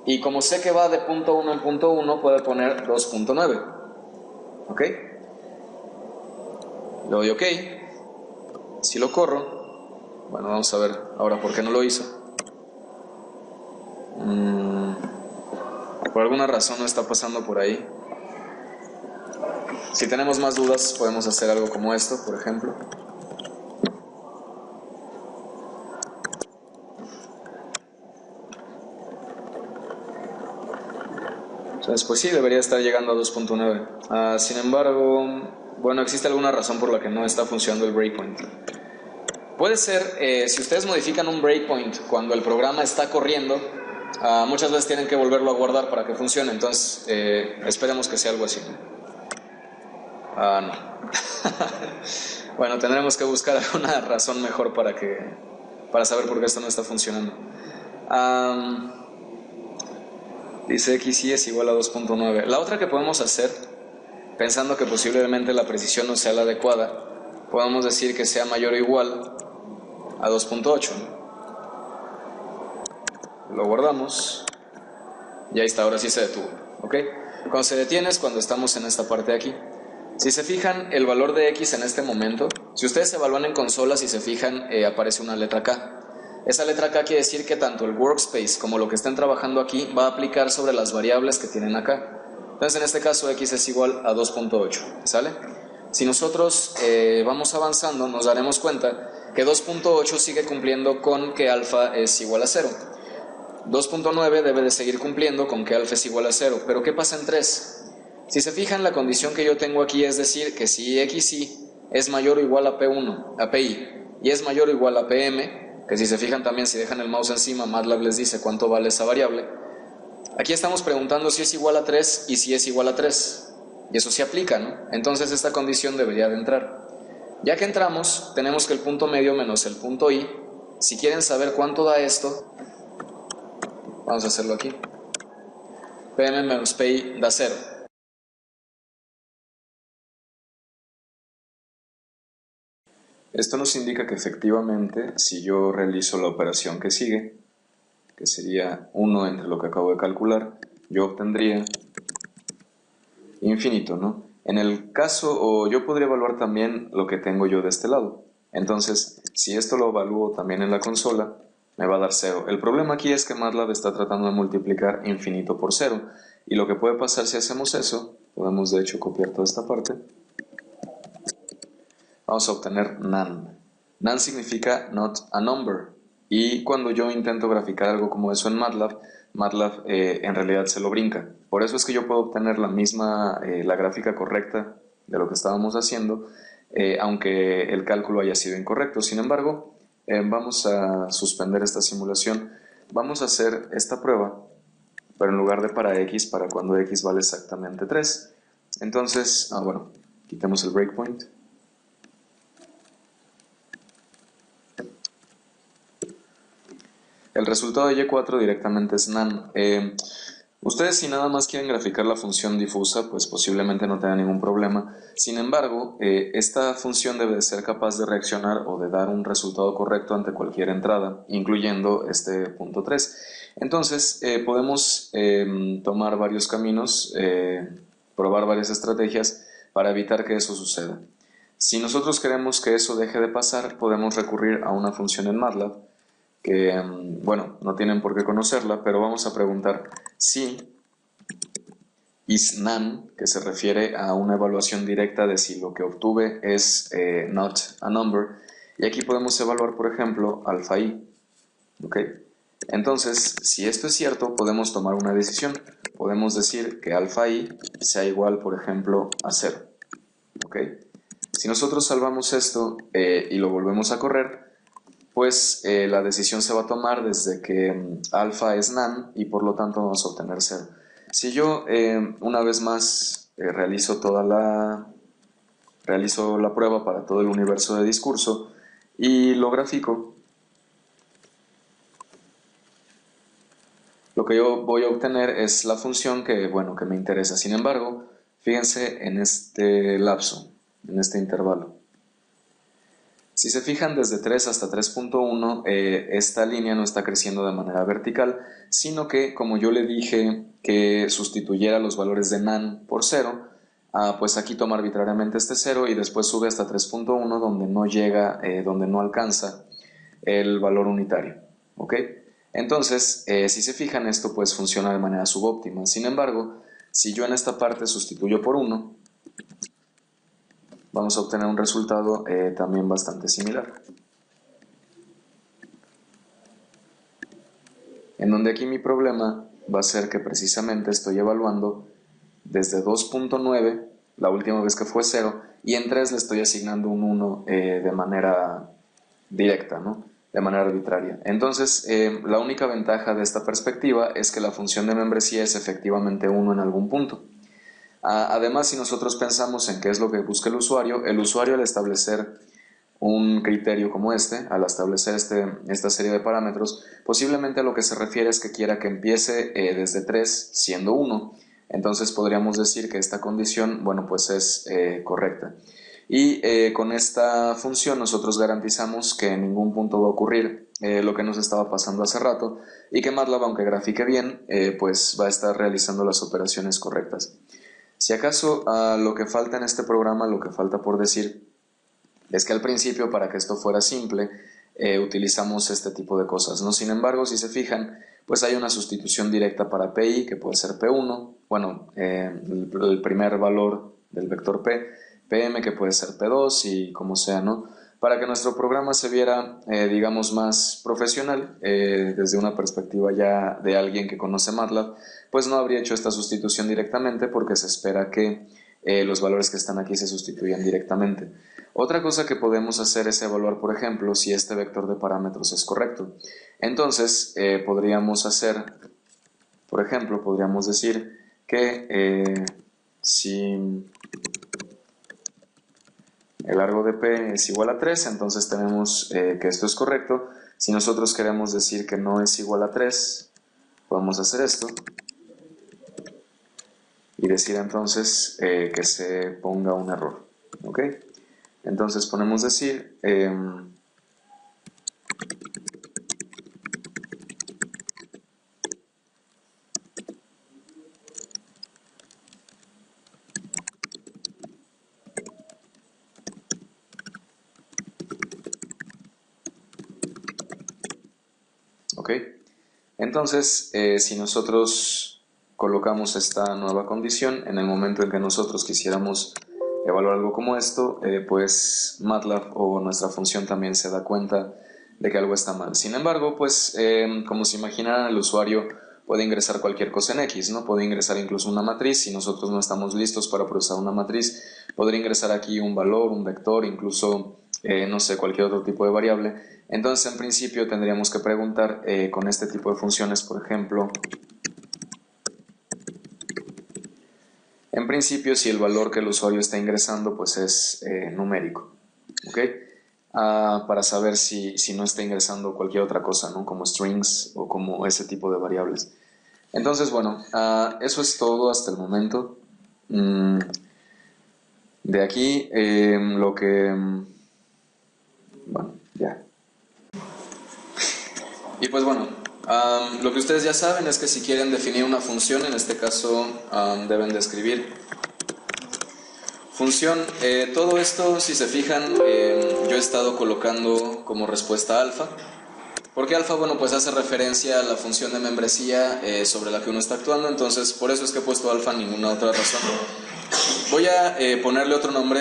y como sé que va de punto 1 en punto 1, puedo poner 2.9. ¿Ok? Le doy OK. Si lo corro, bueno, vamos a ver ahora por qué no lo hizo. Por alguna razón no está pasando por ahí. Si tenemos más dudas, podemos hacer algo como esto, por ejemplo. Entonces, pues sí, debería estar llegando a 2.9. Sin embargo, bueno, existe alguna razón por la que no está funcionando el breakpoint. Puede ser, si ustedes modifican un breakpoint cuando el programa está corriendo, muchas veces tienen que volverlo a guardar para que funcione. Entonces, esperemos que sea algo así. No. Bueno, tendremos que buscar alguna razón mejor para saber por qué esto no está funcionando. Dice XY es igual a 2.9. La otra que podemos hacer, pensando que posiblemente la precisión no sea la adecuada, podemos decir que sea mayor o igual a 2.8. Lo guardamos y ahí está, ahora sí se detuvo. ¿Ok? Cuando se detiene es cuando estamos en esta parte de aquí. Si se fijan, el valor de X en este momento, si ustedes evalúan en consola, si se fijan, aparece una letra K. Esa letra K quiere decir que tanto el workspace como lo que estén trabajando aquí va a aplicar sobre las variables que tienen acá. Entonces en este caso X es igual a 2.8, ¿sale? Si nosotros vamos avanzando, nos daremos cuenta que 2.8 sigue cumpliendo con que alfa es igual a 0. 2.9 debe de seguir cumpliendo con que alfa es igual a 0. Pero ¿qué pasa en 3? Si se fijan, la condición que yo tengo aquí es decir que si XY es mayor o igual a P1, a PI, y es mayor o igual a PM, que si se fijan también, si dejan el mouse encima, MATLAB les dice cuánto vale esa variable. Aquí estamos preguntando si es igual a 3 y si es igual a 3. Y eso se aplica, ¿no? Entonces esta condición debería de entrar. Ya que entramos, tenemos que el punto medio menos el punto I. Si quieren saber cuánto da esto, vamos a hacerlo aquí. PM menos PI da 0. Esto nos indica que efectivamente, si yo realizo la operación que sigue, que sería 1 entre lo que acabo de calcular, yo obtendría infinito, ¿no? En el caso, o yo podría evaluar también lo que tengo yo de este lado. Entonces, si esto lo evalúo también en la consola, me va a dar 0. El problema aquí es que MATLAB está tratando de multiplicar infinito por 0. Y lo que puede pasar si hacemos eso, podemos de hecho copiar toda esta parte. Vamos a obtener none. None significa not a number. Y cuando yo intento graficar algo como eso en MATLAB, MATLAB en realidad se lo brinca. Por eso es que yo puedo obtener la gráfica correcta de lo que estábamos haciendo, aunque el cálculo haya sido incorrecto. Sin embargo, vamos a suspender esta simulación. Vamos a hacer esta prueba, pero en lugar de para x, para cuando x vale exactamente 3. Entonces, bueno, quitemos el breakpoint. El resultado de Y4 directamente es none. Ustedes si nada más quieren graficar la función difusa, pues posiblemente no tengan ningún problema. Sin embargo, esta función debe de ser capaz de reaccionar o de dar un resultado correcto ante cualquier entrada, incluyendo este punto 3. Entonces, podemos tomar varios caminos, probar varias estrategias para evitar que eso suceda. Si nosotros queremos que eso deje de pasar, podemos recurrir a una función en MATLAB que, bueno, no tienen por qué conocerla, pero vamos a preguntar si is none, que se refiere a una evaluación directa de si lo que obtuve es not a number, y aquí podemos evaluar, por ejemplo, alfa i. ¿Ok? Entonces, si esto es cierto, podemos tomar una decisión. Podemos decir que alfa i sea igual, por ejemplo, a 0. ¿Ok? Si nosotros salvamos esto y lo volvemos a correr, pues la decisión se va a tomar desde que alfa es none y por lo tanto vamos a obtener 0. Si yo una vez más realizo la prueba para todo el universo de discurso y lo grafico, lo que yo voy a obtener es la función que, bueno, que me interesa. Sin embargo, fíjense en este lapso, en este intervalo. Si se fijan, desde 3 hasta 3.1 esta línea no está creciendo de manera vertical, sino que, como yo le dije que sustituyera los valores de none por 0, pues aquí toma arbitrariamente este 0 y después sube hasta 3.1 donde no llega, donde no alcanza el valor unitario. ¿Ok? Entonces, si se fijan, esto pues funciona de manera subóptima. Sin embargo, si yo en esta parte sustituyo por 1, vamos a obtener un resultado también bastante similar. En donde aquí mi problema va a ser que precisamente estoy evaluando desde 2.9, la última vez que fue 0, y en 3 le estoy asignando un 1 de manera directa, ¿no? De manera arbitraria. Entonces, la única ventaja de esta perspectiva es que la función de membresía es efectivamente 1 en algún punto. Además, si nosotros pensamos en qué es lo que busca el usuario al establecer un criterio como este, al establecer esta serie de parámetros, posiblemente a lo que se refiere es que quiera que empiece desde 3 siendo 1. Entonces podríamos decir que esta condición, bueno, pues es correcta. Y con esta función nosotros garantizamos que en ningún punto va a ocurrir lo que nos estaba pasando hace rato y que MATLAB, aunque grafique bien, pues va a estar realizando las operaciones correctas. Si acaso lo que falta en este programa, lo que falta por decir, es que al principio, para que esto fuera simple, utilizamos este tipo de cosas, ¿no? Sin embargo, si se fijan, pues hay una sustitución directa para PI, que puede ser P1, bueno, el primer valor del vector P, PM, que puede ser P2 y como sea, ¿no? Para que nuestro programa se viera, digamos, más profesional, desde una perspectiva ya de alguien que conoce MATLAB, pues no habría hecho esta sustitución directamente porque se espera que los valores que están aquí se sustituyan directamente. Otra cosa que podemos hacer es evaluar, por ejemplo, si este vector de parámetros es correcto. Entonces, podríamos hacer, por ejemplo, podríamos decir que si el largo de P es igual a 3, entonces tenemos que esto es correcto. Si nosotros queremos decir que no es igual a 3, podemos hacer esto. y decir entonces que se ponga un error. ¿Ok? Entonces ponemos decir ¿ok? Entonces, si nosotros colocamos esta nueva condición, en el momento en que nosotros quisiéramos evaluar algo como esto, pues MATLAB o nuestra función también se da cuenta de que algo está mal. Sin embargo, pues como se imaginarán, el usuario puede ingresar cualquier cosa en X, ¿no? Puede ingresar incluso una matriz. Si nosotros no estamos listos para procesar una matriz, podría ingresar aquí un valor, un vector, incluso, no sé, cualquier otro tipo de variable. Entonces, en principio, tendríamos que preguntar con este tipo de funciones, por ejemplo, en principio, si el valor que el usuario está ingresando pues es numérico, ¿ok? Para saber si no está ingresando cualquier otra cosa, ¿no? Como strings o como ese tipo de variables. Entonces, bueno, eso es todo hasta el momento. De aquí, lo que... bueno, ya. Y pues bueno, lo que ustedes ya saben es que si quieren definir una función, en este caso deben de escribir función. Todo esto, si se fijan, yo he estado colocando como respuesta alfa. ¿Por qué alfa? Bueno, pues hace referencia a la función de membresía sobre la que uno está actuando, entonces por eso es que he puesto alfa, ninguna otra razón. Voy a ponerle otro nombre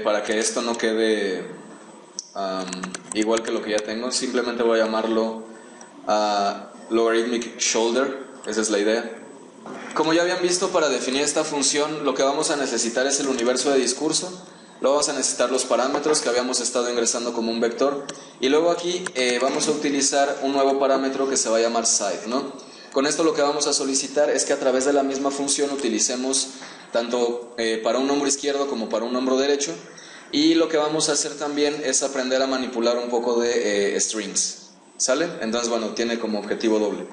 para que esto no quede igual que lo que ya tengo. Simplemente voy a llamarlo logarithmic shoulder, esa es la idea. Como ya habían visto, para definir esta función lo que vamos a necesitar es el universo de discurso. Luego vamos a necesitar los parámetros que habíamos estado ingresando como un vector. Y luego aquí vamos a utilizar un nuevo parámetro que se va a llamar side, ¿no? Con esto lo que vamos a solicitar es que a través de la misma función utilicemos tanto para un hombro izquierdo como para un hombro derecho. Y lo que vamos a hacer también es aprender a manipular un poco de strings. ¿Sale? Entonces, bueno, tiene como objetivo doble.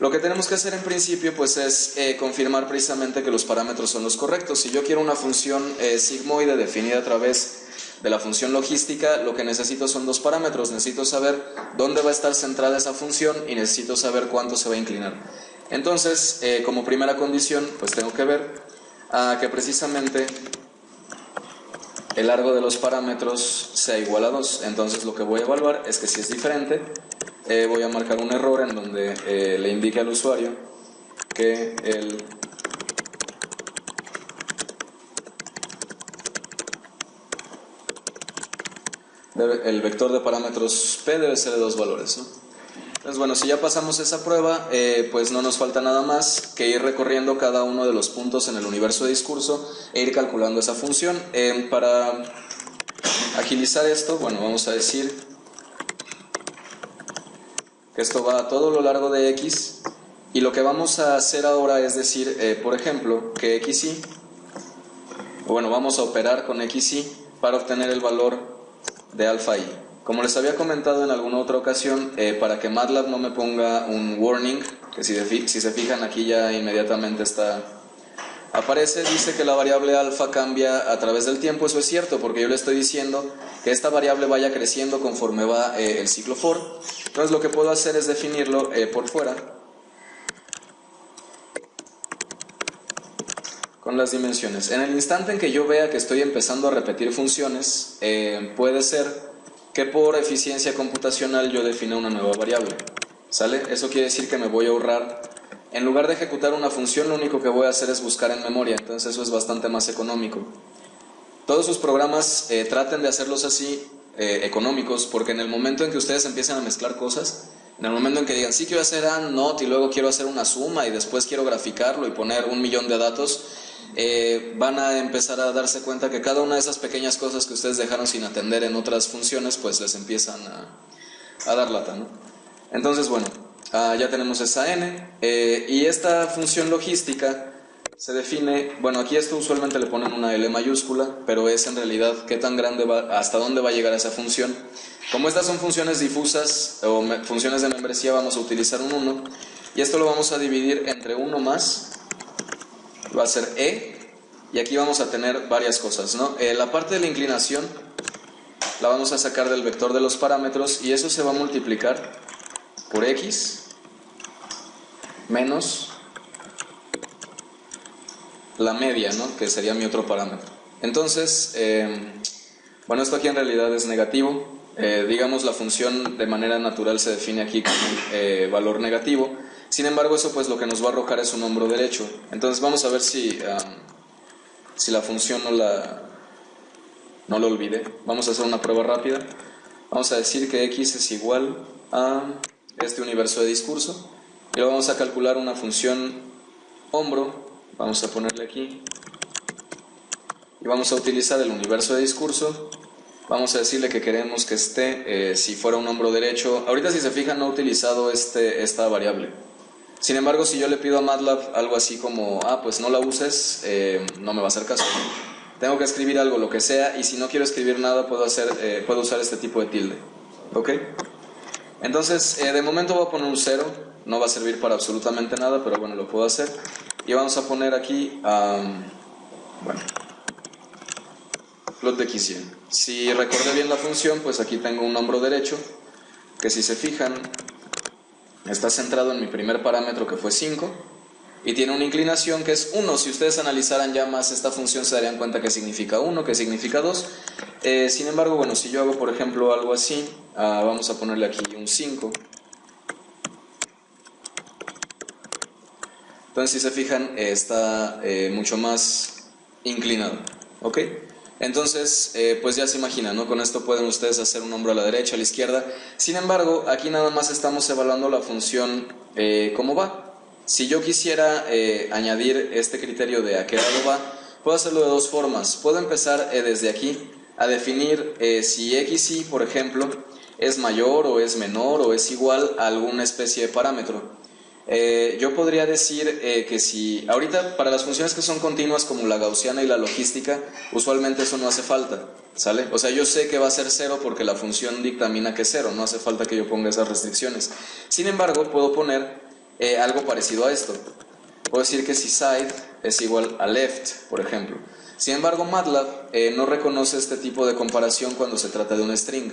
Lo que tenemos que hacer en principio pues es confirmar precisamente que los parámetros son los correctos. Si yo quiero una función sigmoide definida a través de la función logística, lo que necesito son dos parámetros. Necesito saber dónde va a estar centrada esa función y necesito saber cuánto se va a inclinar. Entonces, como primera condición, pues tengo que ver que precisamente el largo de los parámetros sea igual a 2. Entonces lo que voy a evaluar es que si es diferente, voy a marcar un error en donde le indique al usuario que el vector de parámetros P debe ser de 2 valores, ¿no? Entonces, bueno, si ya pasamos esa prueba, pues no nos falta nada más que ir recorriendo cada uno de los puntos en el universo de discurso e ir calculando esa función. Para agilizar esto, bueno, vamos a decir que esto va a todo lo largo de X, y lo que vamos a hacer ahora es decir, por ejemplo, que XY, bueno, vamos a operar con XY para obtener el valor de alfa y. Como les había comentado en alguna otra ocasión, para que MATLAB no me ponga un warning, que si se fijan aquí ya inmediatamente aparece, dice que la variable alfa cambia a través del tiempo. Eso es cierto, porque yo le estoy diciendo que esta variable vaya creciendo conforme va el ciclo for. Entonces lo que puedo hacer es definirlo por fuera con las dimensiones. En el instante en que yo vea que estoy empezando a repetir funciones, puede ser que por eficiencia computacional yo defina una nueva variable. ¿Sale? Eso quiere decir que me voy a ahorrar. En lugar de ejecutar una función, lo único que voy a hacer es buscar en memoria. Entonces eso es bastante más económico. Todos sus programas traten de hacerlos así, económicos, porque en el momento en que ustedes empiecen a mezclar cosas, en el momento en que digan, sí quiero hacer AND, NOT, y luego quiero hacer una suma, y después quiero graficarlo y poner 1.000.000 de datos, van a empezar a darse cuenta que cada una de esas pequeñas cosas que ustedes dejaron sin atender en otras funciones, pues les empiezan a dar lata, ¿no? Entonces, bueno, ya tenemos esa n, y esta función logística se define, bueno, aquí esto usualmente le ponen una L mayúscula, pero es en realidad qué tan grande va, hasta dónde va a llegar esa función. Como estas son funciones difusas o funciones de membresía, vamos a utilizar un 1, y esto lo vamos a dividir entre 1 más va a ser E, y aquí vamos a tener varias cosas, ¿no? La parte de la inclinación la vamos a sacar del vector de los parámetros y eso se va a multiplicar por X menos la media, ¿no? Que sería mi otro parámetro. Entonces, bueno, esto aquí en realidad es negativo. Digamos, la función de manera natural se define aquí como un valor negativo. Sin embargo, eso pues lo que nos va a arrojar es un hombro derecho. Entonces vamos a ver si la función no lo olvide. Vamos a hacer una prueba rápida. Vamos a decir que X es igual a este universo de discurso y lo vamos a calcular una función hombro. Vamos a ponerle aquí y vamos a utilizar el universo de discurso. Vamos a decirle que queremos que esté, si fuera un hombro derecho. Ahorita, si se fijan, no he utilizado esta variable. Sin embargo, si yo le pido a MATLAB algo así como, pues no la uses, no me va a hacer caso. Tengo que escribir algo, lo que sea, y si no quiero escribir nada, puedo usar este tipo de tilde. ¿Ok? Entonces, de momento voy a poner un 0. No va a servir para absolutamente nada, pero bueno, lo puedo hacer. Y vamos a poner aquí, bueno, plot de x y. Si recordé bien la función, pues aquí tengo un hombro derecho, que si se fijan, está centrado en mi primer parámetro, que fue 5, y tiene una inclinación que es 1. Si ustedes analizaran ya más esta función, se darían cuenta que significa 1, que significa 2. Sin embargo, bueno, si yo hago, por ejemplo, algo así, vamos a ponerle aquí un 5. Entonces, si se fijan, está mucho más inclinado. ¿Ok? Entonces, pues ya se imaginan, ¿no? Con esto pueden ustedes hacer un hombro a la derecha, a la izquierda. Sin embargo, aquí nada más estamos evaluando la función cómo va. Si yo quisiera añadir este criterio de a qué lado va, puedo hacerlo de dos formas. Puedo empezar desde aquí a definir si XY, por ejemplo, es mayor o es menor o es igual a alguna especie de parámetro. Yo podría decir que si ahorita para las funciones que son continuas como la gaussiana y la logística, usualmente eso no hace falta, ¿sale? O sea, yo sé que va a ser 0 porque la función dictamina que es 0, no hace falta que yo ponga esas restricciones. Sin embargo, puedo poner algo parecido a esto. Puedo decir que si side es igual a left, por ejemplo. Sin embargo, MATLAB no reconoce este tipo de comparación cuando se trata de un string.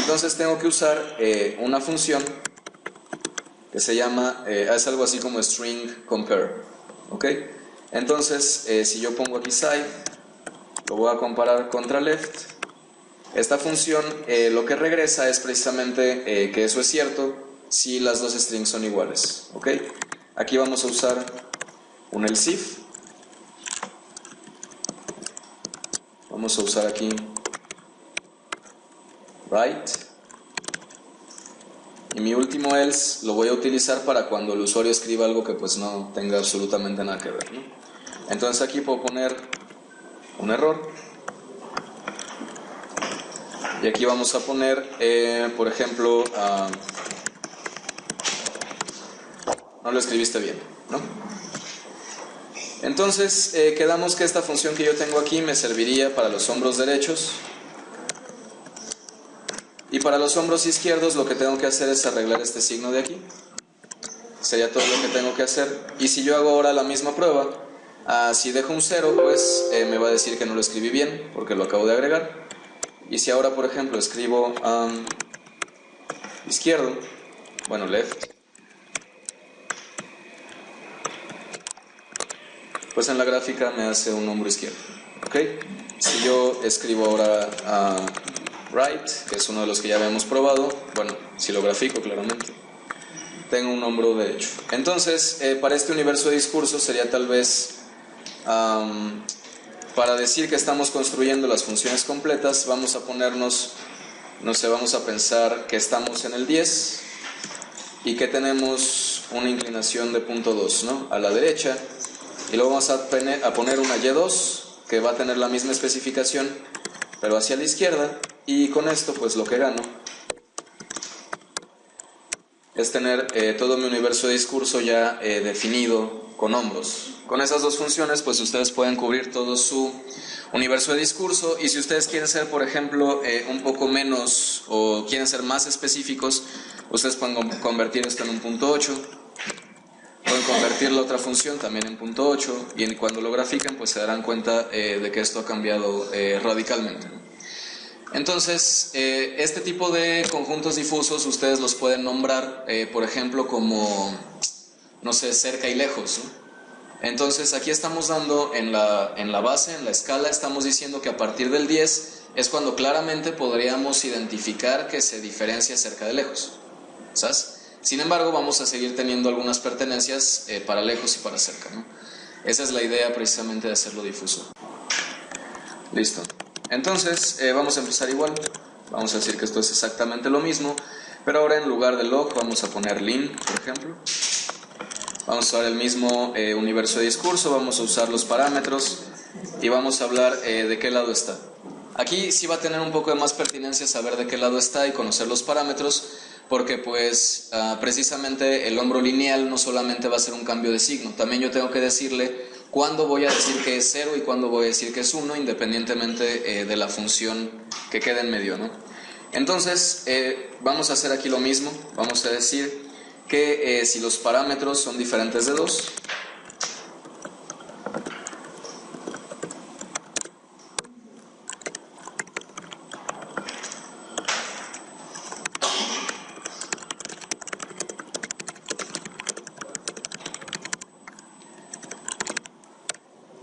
Entonces tengo que usar una función que se llama, es algo así como string compare, ¿ok? Entonces, si yo pongo aquí side, lo voy a comparar contra left. Esta función lo que regresa es precisamente que eso es cierto si las dos strings son iguales, ¿ok? Aquí vamos a usar un else if. Vamos a usar aquí right. Y mi último else lo voy a utilizar para cuando el usuario escriba algo que pues no tenga absolutamente nada que ver, ¿no? Entonces aquí puedo poner un error. Y aquí vamos a poner, por ejemplo, no lo escribiste bien, ¿no? Entonces quedamos que esta función que yo tengo aquí me serviría para los hombros derechos. Y para los hombros izquierdos lo que tengo que hacer es arreglar este signo de aquí. Sería todo lo que tengo que hacer. Y si yo hago ahora la misma prueba, si dejo un 0, pues me va a decir que no lo escribí bien, porque lo acabo de agregar. Y si ahora, por ejemplo, escribo izquierdo, bueno, left, pues en la gráfica me hace un hombro izquierdo, ¿ok? Si yo escribo ahora right, que es uno de los que ya habíamos probado, bueno, si lo grafico claramente, tengo un hombro derecho. Entonces, para este universo de discurso sería tal vez, para decir que estamos construyendo las funciones completas, vamos a ponernos, no sé, vamos a pensar que estamos en el 10 y que tenemos una inclinación de 0.2, ¿no? A la derecha, y luego vamos a poner una Y2 que va a tener la misma especificación, pero hacia la izquierda, y con esto pues lo que gano es tener todo mi universo de discurso ya definido con hombros. Con esas dos funciones pues ustedes pueden cubrir todo su universo de discurso, y si ustedes quieren ser, por ejemplo, un poco menos o quieren ser más específicos, ustedes pueden convertir esto en un 0.8, pueden convertir la otra función también en punto 8 y cuando lo grafiquen pues se darán cuenta de que esto ha cambiado radicalmente. Entonces, este tipo de conjuntos difusos ustedes los pueden nombrar, por ejemplo, como, no sé, cerca y lejos, ¿no? Entonces, aquí estamos dando en la base, en la escala, estamos diciendo que a partir del 10 es cuando claramente podríamos identificar que se diferencia cerca de lejos, ¿sabes? Sin embargo, vamos a seguir teniendo algunas pertenencias para lejos y para cerca, ¿no? Esa es la idea precisamente de hacerlo difuso. Listo. Entonces, vamos a empezar igual. Vamos a decir que esto es exactamente lo mismo, pero ahora en lugar de log vamos a poner lin, por ejemplo. Vamos a usar el mismo universo de discurso, vamos a usar los parámetros y vamos a hablar de qué lado está. Aquí sí va a tener un poco de más pertinencia saber de qué lado está y conocer los parámetros, porque pues precisamente el hombro lineal no solamente va a ser un cambio de signo, también yo tengo que decirle cuándo voy a decir que es 0 y cuándo voy a decir que es 1, independientemente de la función que quede en medio, ¿no? Entonces vamos a hacer aquí lo mismo, vamos a decir que si los parámetros son diferentes de 2,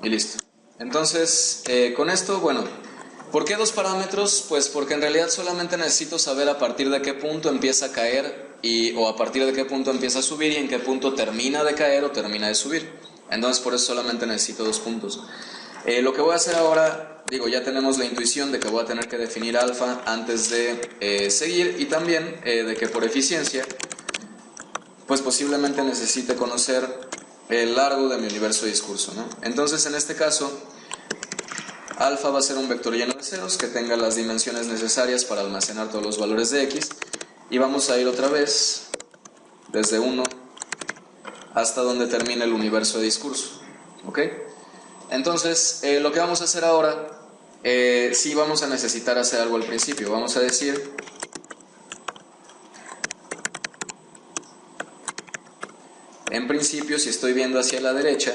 y listo. Entonces, con esto, bueno, ¿por qué 2 parámetros? Pues porque en realidad solamente necesito saber a partir de qué punto empieza a caer o a partir de qué punto empieza a subir y en qué punto termina de caer o termina de subir. Entonces, por eso solamente necesito 2 puntos. Lo que voy a hacer ahora, digo, ya tenemos la intuición de que voy a tener que definir alfa antes de seguir y también de que por eficiencia, pues posiblemente necesite conocer el largo de mi universo de discurso, ¿no? Entonces, en este caso, alfa va a ser un vector lleno de ceros que tenga las dimensiones necesarias para almacenar todos los valores de x y vamos a ir otra vez desde 1 hasta donde termine el universo de discurso, ¿ok? Entonces, lo que vamos a hacer ahora, sí vamos a necesitar hacer algo al principio. Vamos a decir en principio si estoy viendo hacia la derecha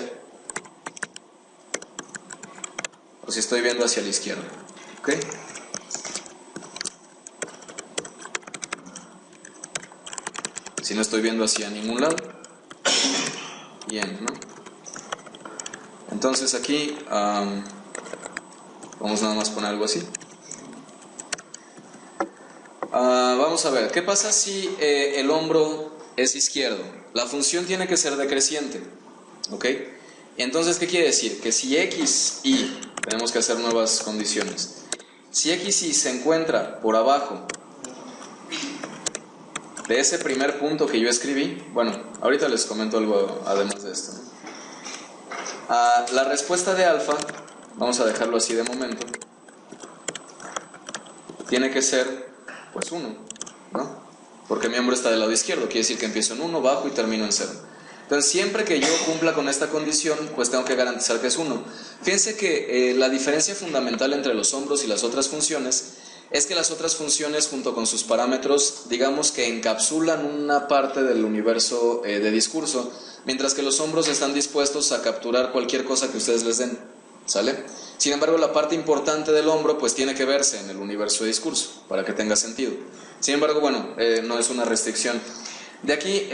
o si estoy viendo hacia la izquierda, ¿ok? Si no estoy viendo hacia ningún lado, bien, ¿no? Entonces aquí vamos nada más a poner algo así. Vamos a ver, ¿qué pasa si el hombro es izquierdo? La función tiene que ser decreciente, ¿ok? Entonces, ¿qué quiere decir? Que si x, y, tenemos que hacer nuevas condiciones. Si x, y se encuentra por abajo de ese primer punto que yo escribí, bueno, ahorita les comento algo además de esto, ¿no? La respuesta de alfa, vamos a dejarlo así de momento, tiene que ser pues 1, ¿no? Porque mi hombro está del lado izquierdo, quiere decir que empiezo en 1, bajo y termino en 0. Entonces, siempre que yo cumpla con esta condición, pues tengo que garantizar que es 1. Fíjense que la diferencia fundamental entre los hombros y las otras funciones es que las otras funciones, junto con sus parámetros, digamos que encapsulan una parte del universo de discurso, mientras que los hombros están dispuestos a capturar cualquier cosa que ustedes les den, ¿sale? Sin embargo, la parte importante del hombro pues tiene que verse en el universo de discurso, para que tenga sentido. Sin embargo, bueno, no es una restricción. De aquí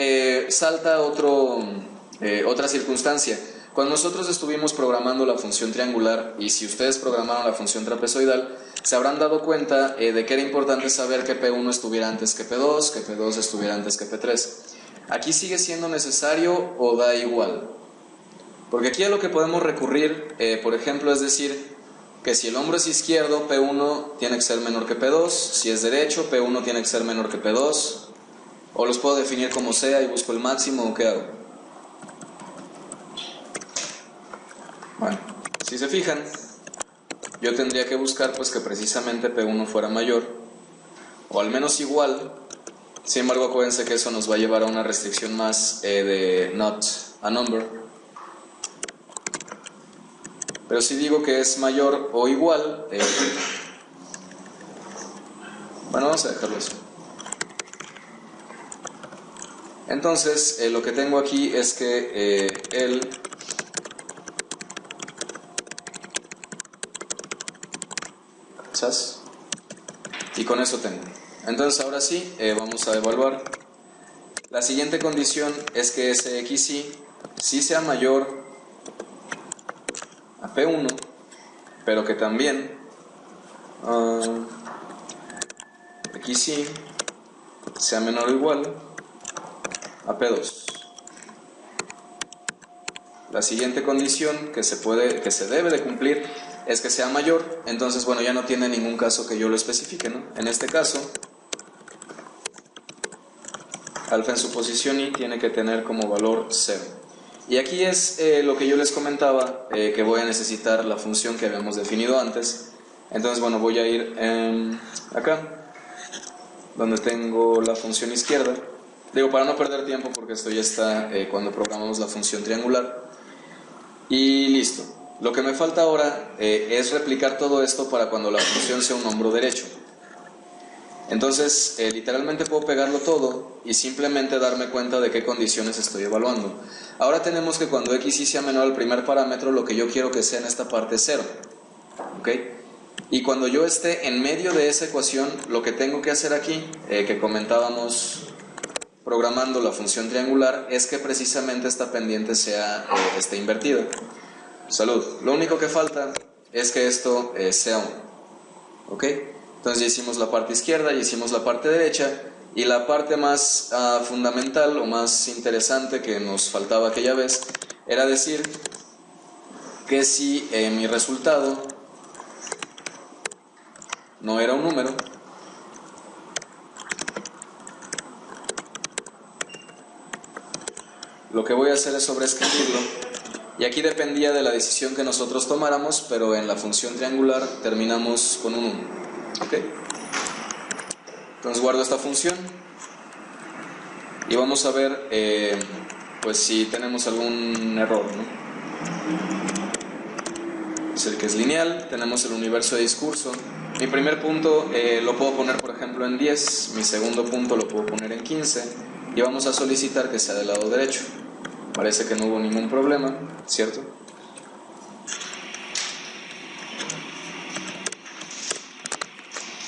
salta otra circunstancia. Cuando nosotros estuvimos programando la función triangular, y si ustedes programaron la función trapezoidal, se habrán dado cuenta de que era importante saber que P1 estuviera antes que P2, que P2 estuviera antes que P3. ¿Aquí sigue siendo necesario o da igual? Porque aquí a lo que podemos recurrir, por ejemplo, es decir que si el hombro es izquierdo, P1 tiene que ser menor que P2, si es derecho, P1 tiene que ser menor que P2, o los puedo definir como sea y busco el máximo, ¿o qué hago? Bueno, si se fijan, yo tendría que buscar pues que precisamente P1 fuera mayor, o al menos igual. Sin embargo, acuérdense que eso nos va a llevar a una restricción más de not a number. Pero si digo que es mayor o igual, bueno, vamos a dejarlo así. Entonces, lo que tengo aquí es que el ¿sabes? Y con eso tengo. Entonces, ahora sí, vamos a evaluar. La siguiente condición es que ese XY sí sea mayor a P1, pero que también XY sea menor o igual a P2. La siguiente condición que se debe de cumplir es que sea mayor. Entonces, bueno, ya no tiene ningún caso que yo lo especifique, ¿no? En este caso, alfa en su posición y tiene que tener como valor 0. Y aquí es lo que yo les comentaba, que voy a necesitar la función que habíamos definido antes. Entonces, bueno, voy a ir acá, donde tengo la función izquierda. Digo, para no perder tiempo, porque esto ya está cuando programamos la función triangular. Y listo. Lo que me falta ahora es replicar todo esto para cuando la función sea un hombro derecho. Entonces, literalmente puedo pegarlo todo y simplemente darme cuenta de qué condiciones estoy evaluando. Ahora tenemos que cuando XY sea menor al primer parámetro, lo que yo quiero que sea en esta parte es 0. ¿Ok? Y cuando yo esté en medio de esa ecuación, lo que tengo que hacer aquí, que comentábamos programando la función triangular, es que precisamente esta pendiente esté invertida. Salud. Lo único que falta es que esto sea 1. ¿Ok? Entonces ya hicimos la parte izquierda, ya hicimos la parte derecha, y la parte más fundamental o más interesante que nos faltaba aquella vez era decir que si mi resultado no era un número, lo que voy a hacer es sobreescribirlo, y aquí dependía de la decisión que nosotros tomáramos, pero en la función triangular terminamos con un 1. ¿Ok? Entonces guardo esta función y vamos a ver pues si tenemos algún error, ¿no? Es el que es lineal, tenemos el universo de discurso. Mi primer punto lo puedo poner por ejemplo en 10, mi segundo punto lo puedo poner en 15 y vamos a solicitar que sea del lado derecho. Parece que no hubo ningún problema, ¿cierto?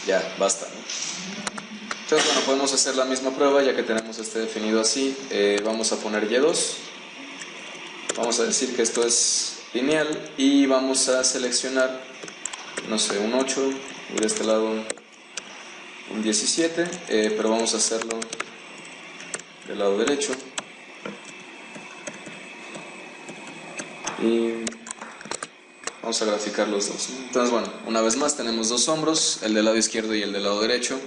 Ya, basta, ¿no? Entonces, bueno, podemos hacer la misma prueba ya que tenemos este definido así. Vamos a poner Y2. Vamos a decir que esto es lineal y vamos a seleccionar, no sé, un 8 y de este lado un 17, pero vamos a hacerlo del lado derecho. Y vamos a graficar los dos. Entonces, bueno, una vez más tenemos dos hombros, el del lado izquierdo y el del lado derecho.